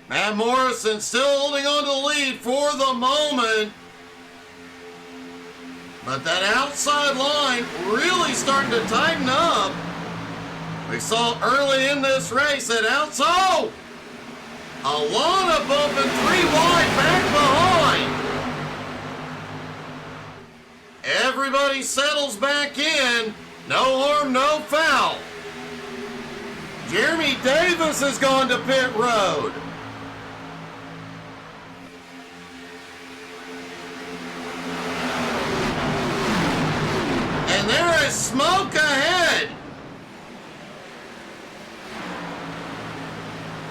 Speaker 1: Matt Morrison still holding on to the lead for the moment. But that outside line really starting to tighten up. We saw early in this race that outside, a lot of bumping 3 wide back behind. Everybody settles back in. No harm, no foul. Jeremy Davis has gone to pit road. And there is smoke ahead.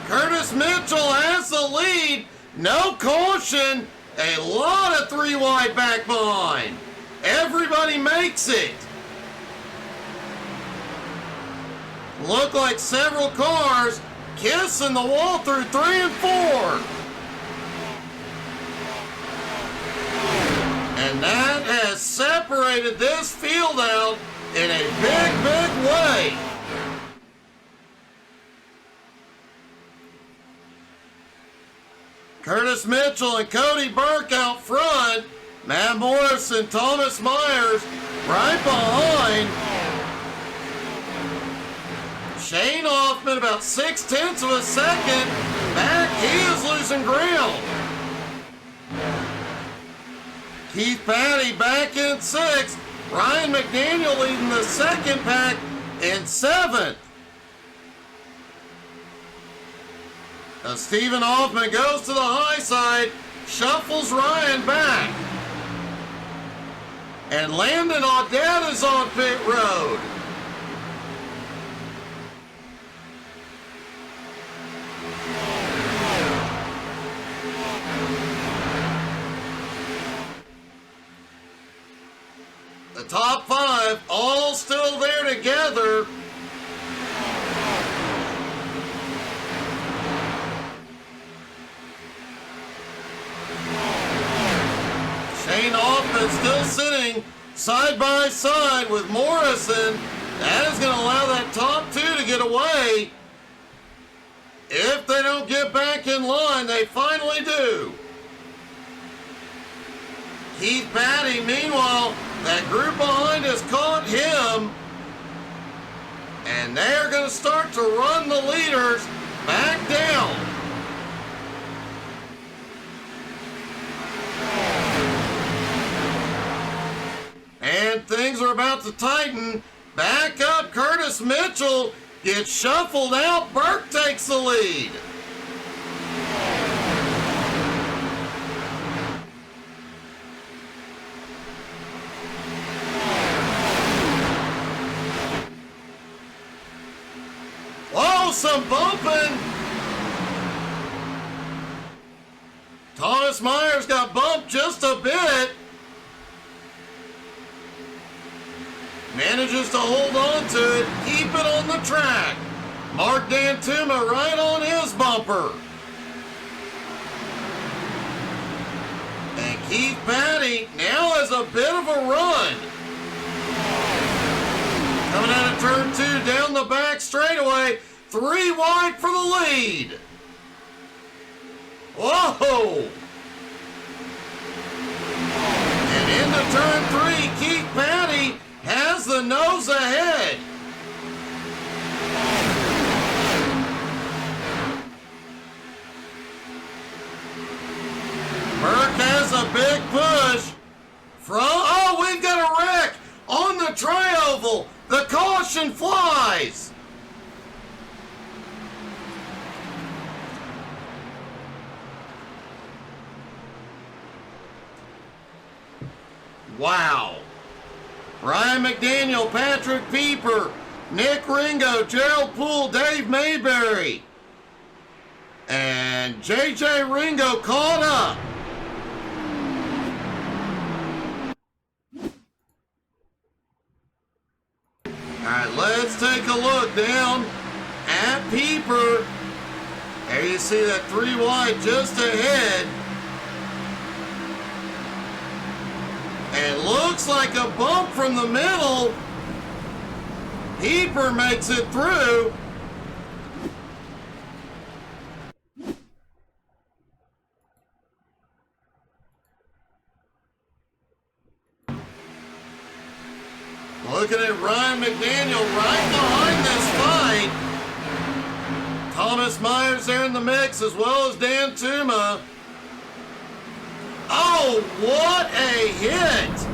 Speaker 1: Curtis Mitchell has the lead. No caution. A lot of three wide back behind. Everybody makes it. Look like several cars kissing the wall through 3 and 4. And that has separated this field out in a big, big way. Curtis Mitchell and Cody Burke out front. Matt Morris and Thomas Myers right behind. Shane Hoffman about 0.6 of a second back. He is losing ground. Keith Patty back in 6th. Ryan McDaniel leading the second pack in 7th. Stephen Hoffman goes to the high side, shuffles Ryan back. And Landon Audette is on pit road. The top 5 all still there together. Shane Hoffman still sitting side by side with Morrison. That is going to allow that top 2 to get away. If they don't get back in line, they finally do. Keith Patty, meanwhile, that group behind has caught him. And they're going to start to run the leaders back down. And things are about to tighten. Back up, Curtis Mitchell gets shuffled out. Burke takes the lead. Whoa, some bumping. Thomas Myers got bumped just a bit. Manages to hold on to it, keep it on the track. Mark Dantuma right on his bumper. And Keith Patty now has a bit of a run. Coming out of turn 2 down the back straightaway. 3 wide for the lead. Whoa! And into turn 3, Keith Patty has the nose ahead. Burke has a big push. Oh, we've got a wreck on the tri-oval. The caution flies. Wow. Ryan McDaniel, Patrick Pieper, Nick Ringo, Gerald Poole, Dave Mayberry. And JJ Ringo caught up. All right, let's take a look down at Pieper. There you see that 3 wide just ahead. And looks like a bump from the middle. Pieper makes it through. Looking at Ryan McDaniel right behind this fight. Thomas Myers there in the mix as well as Dan Tuma. Oh, what a hit!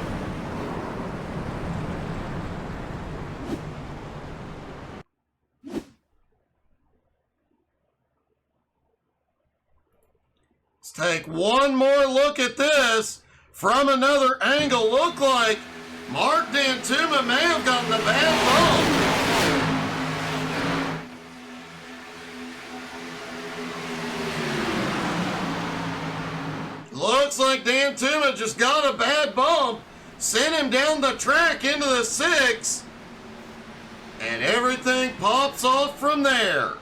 Speaker 1: Take one more look at this from another angle. Look like Mark Dantuma may have gotten a bad bump. Looks like Dantuma just got a bad bump, sent him down the track into the 6, and everything pops off from there.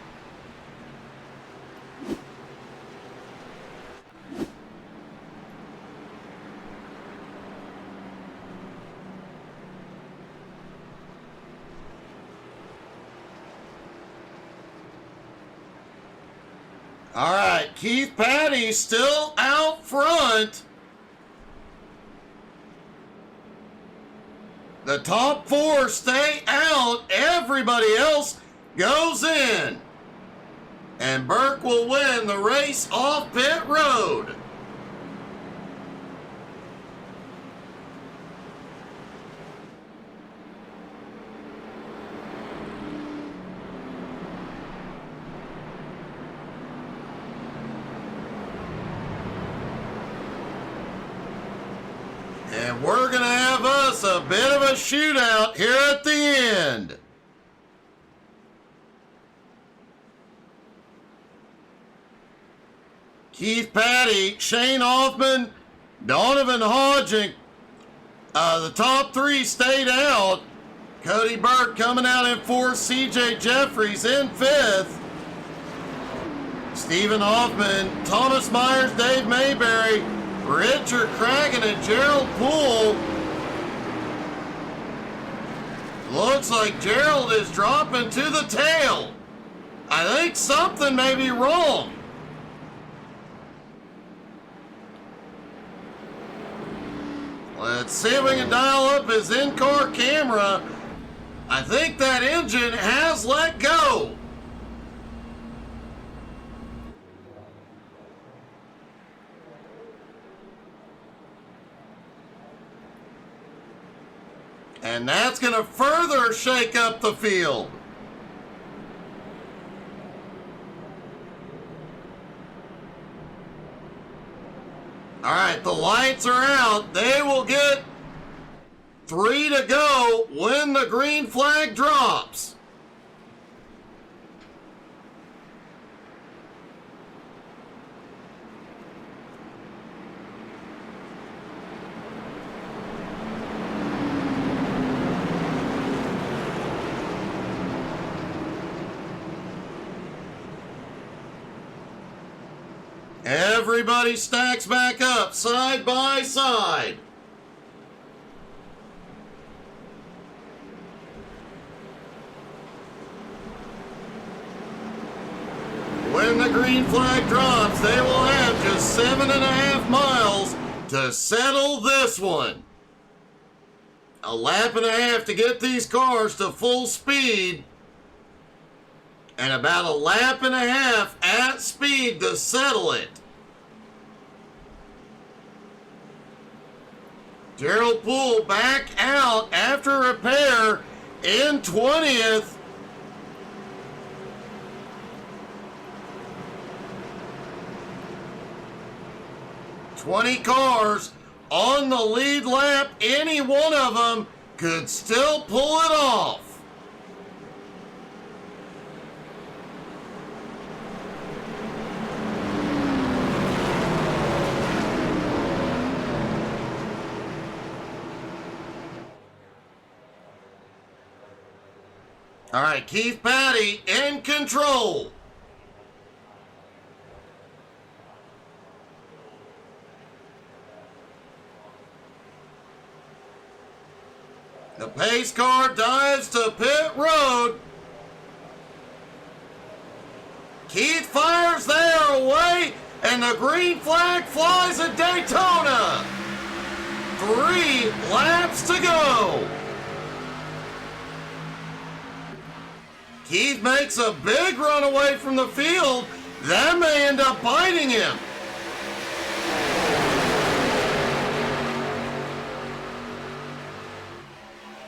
Speaker 1: All right, Keith Patty still out front. The top 4 stay out. Everybody else goes in. And Burke will win the race off pit road. And we're going to have us a bit of a shootout here at the end. Keith Patty, Shane Hoffman, Donovan Hodge, and the top 3 stayed out. Cody Burke coming out in 4th, CJ Jeffries in 5th. Stephen Hoffman, Thomas Myers, Dave Mayberry, Richard Cragen, and Gerald Poole. Looks like Gerald is dropping to the tail. I think something may be wrong. Let's see if we can dial up his in-car camera. I think that engine has let go. And that's going to further shake up the field. All right, the lights are out. They will get 3 to go when the green flag drops. Everybody stacks back up, side by side. When the green flag drops, they will have just 7.5 miles to settle this one. A lap and a half to get these cars to full speed, and about a lap and a half at speed to settle it. Gerald Poole back out after repair in 20th. "20 cars on the lead lap. Any one of them could still pull it off. All right, Keith Patty in control. The pace car dives to pit road. Keith fires there away, and the green flag flies at Daytona. 3 laps to go. Keith makes a big run away from the field. That may end up biting him.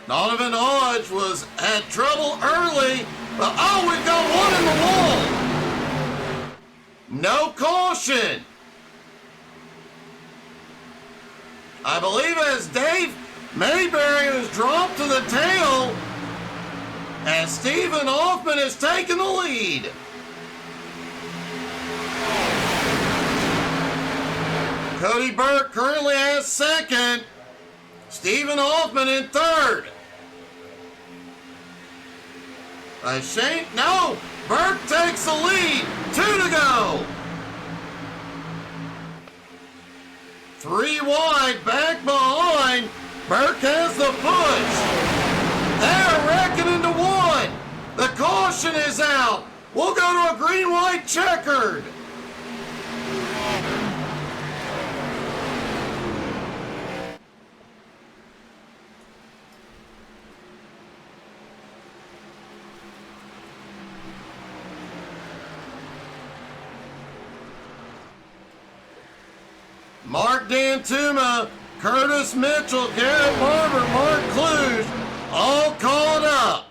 Speaker 1: Donovan Hodge had trouble early, but we've got one in the wall. No caution. I believe as Dave Mayberry was dropped to the tail as Stephen Hoffman has taken the lead. Cody Burke currently has second. Stephen Hoffman in third. Burke takes the lead. 2 to go. 3 wide, back behind. Burke has the push. They're reckoning to 1. The caution is out. We'll go to a green-white checkered. Mark Dantuma, Curtis Mitchell, Garrett Barber, Mark Kluge, all caught up.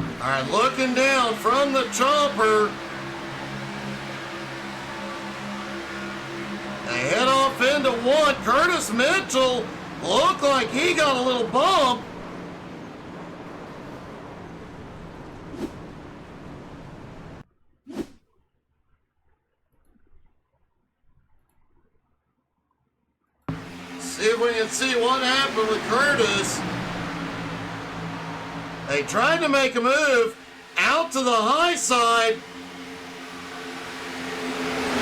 Speaker 1: All right, looking down from the chopper. They head off into 1. Curtis Mitchell looked like he got a little bump. See if we can see what happened with Curtis. They tried to make a move out to the high side.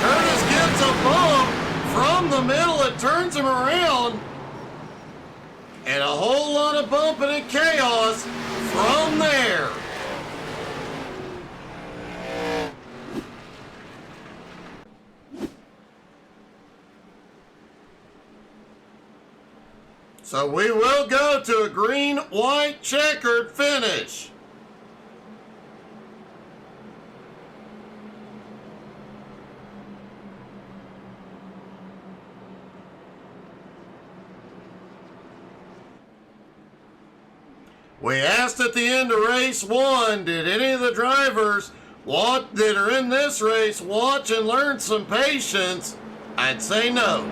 Speaker 1: Curtis gets a bump from the middle. It turns him around. And a whole lot of bumping and chaos from there. So we will go to a green-white checkered finish. We asked at the end of race 1, did any of the drivers that are in this race watch and learn some patience? I'd say no.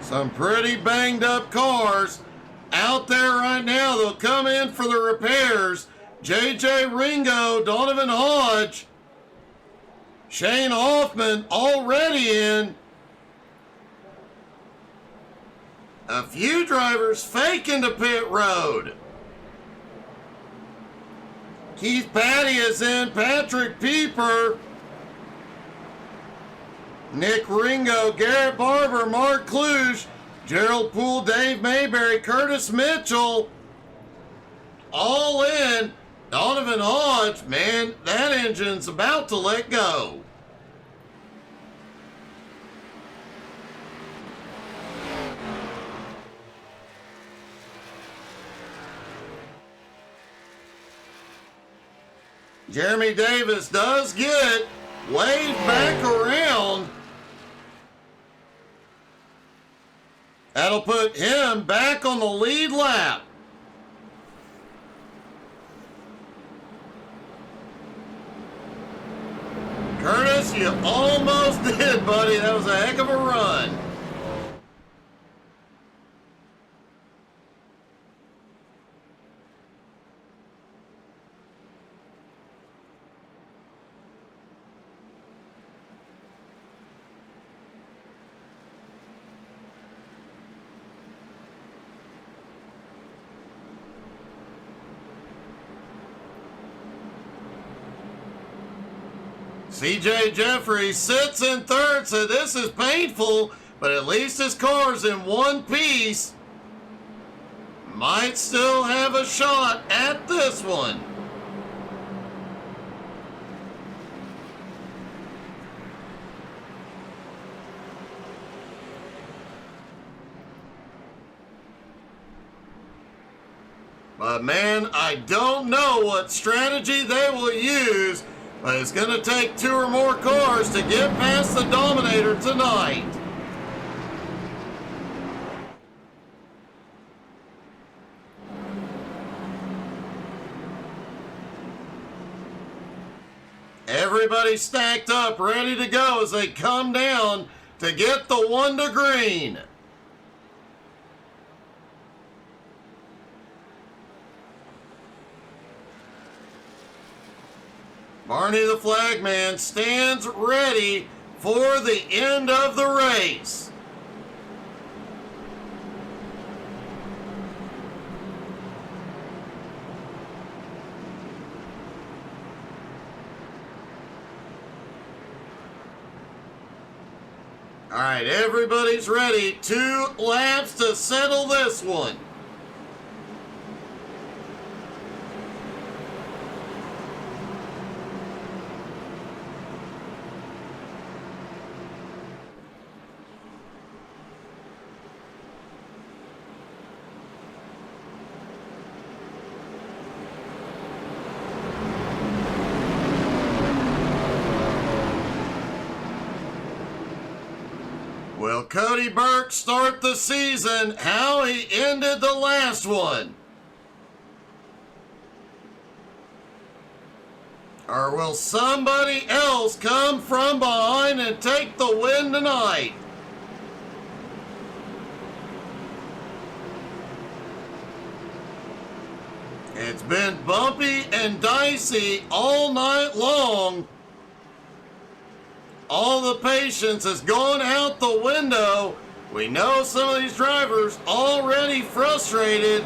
Speaker 1: Some pretty banged up cars out there right now. They'll come in for the repairs. JJ Ringo, Donovan Hodge, Shane Hoffman already in. A few drivers faking to pit road. Keith Patty is in, Patrick Pieper, Nick Ringo, Garrett Barber, Mark Kluge, Gerald Poole, Dave Mayberry, Curtis Mitchell, all in. Donovan Hodge, man, that engine's about to let go. Jeremy Davis does get waved back around. That'll put him back on the lead lap. Curtis, you almost did, buddy. That was a heck of a run. CJ Jeffries sits in third, so this is painful, but at least his car's in one piece. Might still have a shot at this one. But man, I don't know what strategy they will use, but it's going to take 2 or more cars to get past the Dominator tonight. Everybody's stacked up, ready to go as they come down to get the one to green. Barney the flagman stands ready for the end of the race. All right, everybody's ready. 2 laps to settle this one. Will Cody Burke start the season how he ended the last one? Or will somebody else come from behind and take the win tonight? It's been bumpy and dicey all night long. All the patience has gone out the window. We know some of these drivers already frustrated.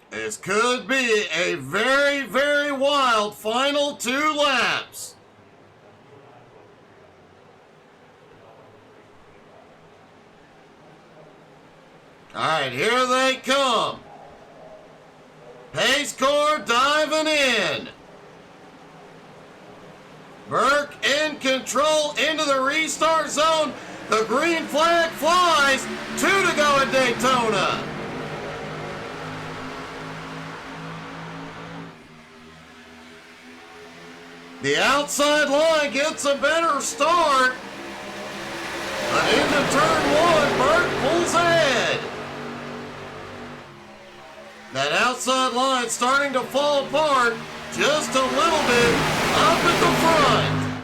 Speaker 1: This could be a very, very wild final 2 laps. All right, here they come. Pace car diving in. Burke in control into the restart zone. The green flag flies. 2 to go at Daytona. The outside line gets a better start. But into turn 1, Burke pulls ahead. That outside line starting to fall apart just a little bit up at the front.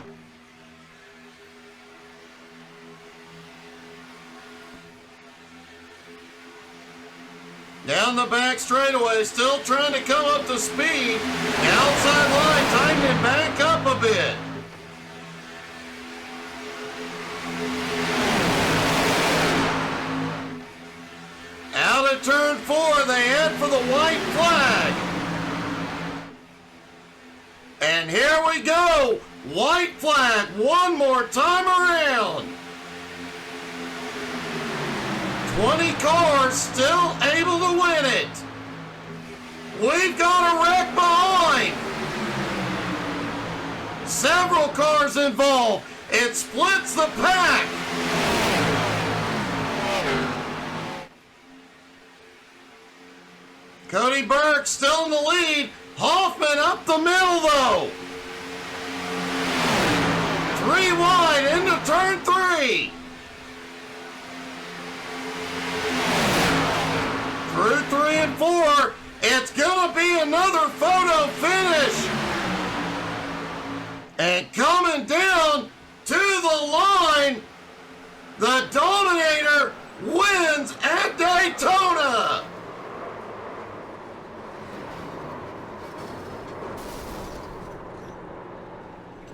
Speaker 1: Down the back straightaway, still trying to come up to speed. The outside line tightening back up a bit. Out of turn 4, they head for the white flag. And here we go. White flag one more time around. 20 cars still able to win it. We've got a wreck behind. Several cars involved. It splits the pack. Cody Burke still in the lead. Hoffman up the middle though. 3 wide into turn 3. Through 3 and 4, it's gonna be another photo finish. And coming down to the line, the Dominator wins at Daytona.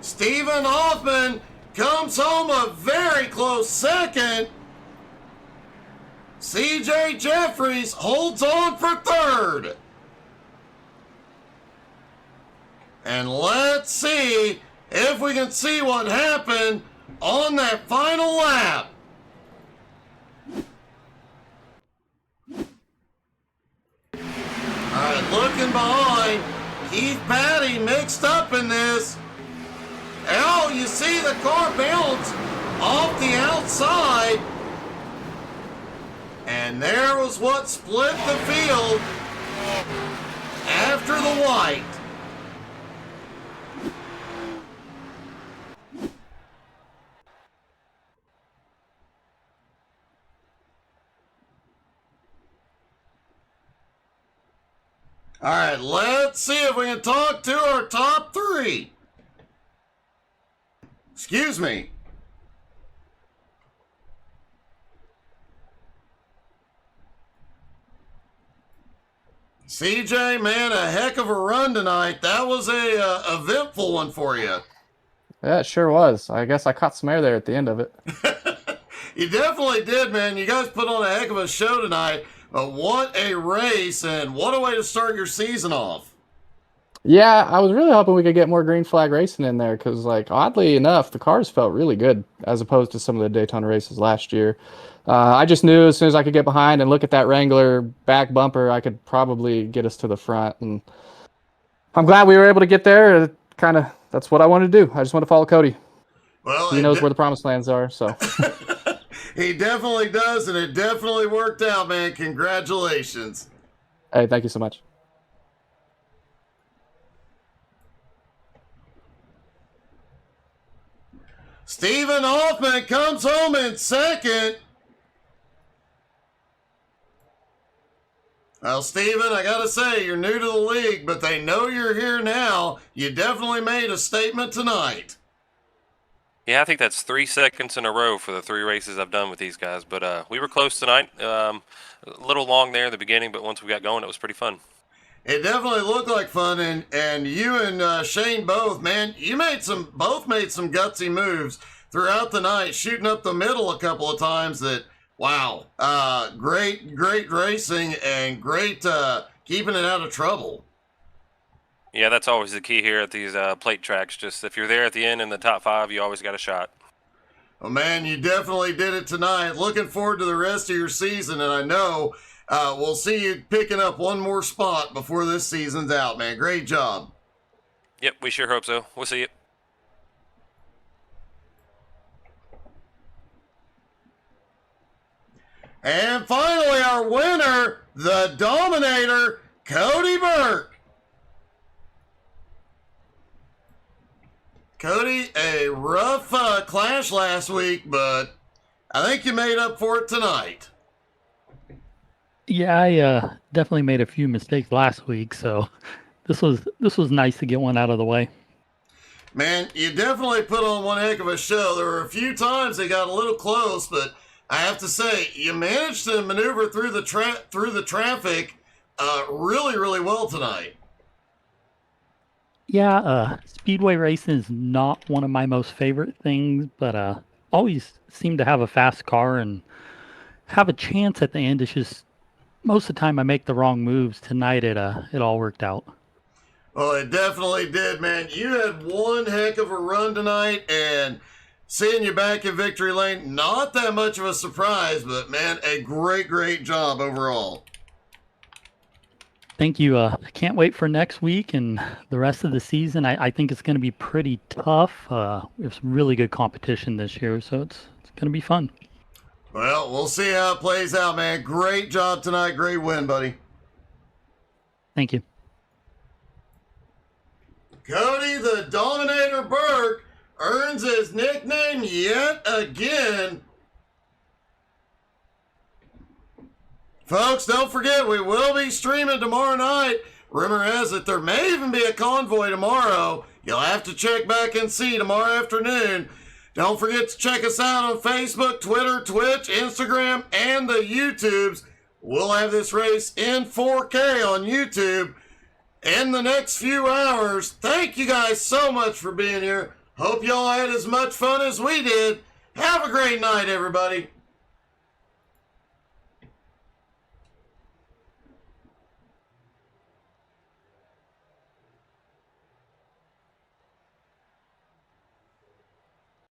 Speaker 1: Stephen Hoffman comes home a very close second. CJ Jeffries holds on for 3rd. And let's see if we can see what happened on that final lap. All right, looking behind, Keith Patty mixed up in this. Oh, you see the car bounce off the outside. And there was what split the field after the white. All right, let's see if we can talk to our top three. Excuse me. CJ, man, a heck of a run tonight. That was a eventful one for you.
Speaker 2: Yeah, it sure was. I guess I caught some air there at the end of it.
Speaker 1: You definitely did, man. You guys put on a heck of a show tonight. But what a race, and what a way to start your season off.
Speaker 2: Yeah, I was really hoping we could get more green flag racing in there because, like, oddly enough, the cars felt really good as opposed to some of the Daytona races last year. I just knew as soon as I could get behind and look at that Wrangler back bumper, I could probably get us to the front. And I'm glad we were able to get there. That's what I wanted to do. I just want to follow Cody.
Speaker 1: Well,
Speaker 2: He knows where the promised lands are, so.
Speaker 1: He definitely does, and it definitely worked out, man. Congratulations.
Speaker 2: Hey, thank you so much.
Speaker 1: Stephen Hoffman comes home in second. Well, Stephen, I got to say, you're new to the league, but they know you're here now. You definitely made a statement tonight.
Speaker 3: Yeah, I think that's 3 seconds in a row for the 3 races I've done with these guys. But we were close tonight. A little long there in the beginning, but once we got going, it was pretty fun.
Speaker 1: It definitely looked like fun, and you and Shane both, man, both made some gutsy moves throughout the night, shooting up the middle a couple of times. Wow, great racing and great keeping it out of trouble.
Speaker 3: Yeah, that's always the key here at these plate tracks. Just if you're there at the end in the top 5, you always got a shot.
Speaker 1: Well, man, you definitely did it tonight. Looking forward to the rest of your season, and I know we'll see you picking up one more spot before this season's out, man. Great job.
Speaker 3: Yep, we sure hope so. We'll see you.
Speaker 1: And finally, our winner, the Dominator, Cody Burke. Cody, a rough clash last week, but I think you made up for it tonight.
Speaker 4: Yeah, I definitely made a few mistakes last week, so this was nice to get one out of the way.
Speaker 1: Man, you definitely put on one heck of a show. There were a few times they got a little close, but I have to say you managed to maneuver through the traffic really well tonight.
Speaker 4: Yeah, speedway racing is not one of my most favorite things, but always seem to have a fast car and have a chance at the end. It's just most of the time I make the wrong moves. Tonight it all worked out.
Speaker 1: Well, it definitely did, man. You had one heck of a run tonight, and seeing you back in victory lane, not that much of a surprise, but man, a great job overall.
Speaker 4: Thank you. I can't wait for next week and the rest of the season. I think it's going to be pretty tough. We have some really good competition this year, so it's going to be fun.
Speaker 1: Well, we'll see how it plays out, man. Great job tonight. Great win, buddy.
Speaker 4: Thank you.
Speaker 1: Cody the Dominator Burke earns his nickname yet again. Folks, don't forget, we will be streaming tomorrow night. Rumor has it there may even be a convoy tomorrow. You'll have to check back and see tomorrow afternoon. Don't forget to check us out on Facebook, Twitter, Twitch, Instagram, and the YouTubes. We'll have this race in 4K on YouTube in the next few hours. Thank you guys so much for being here. Hope y'all had as much fun as we did. Have a great night, everybody.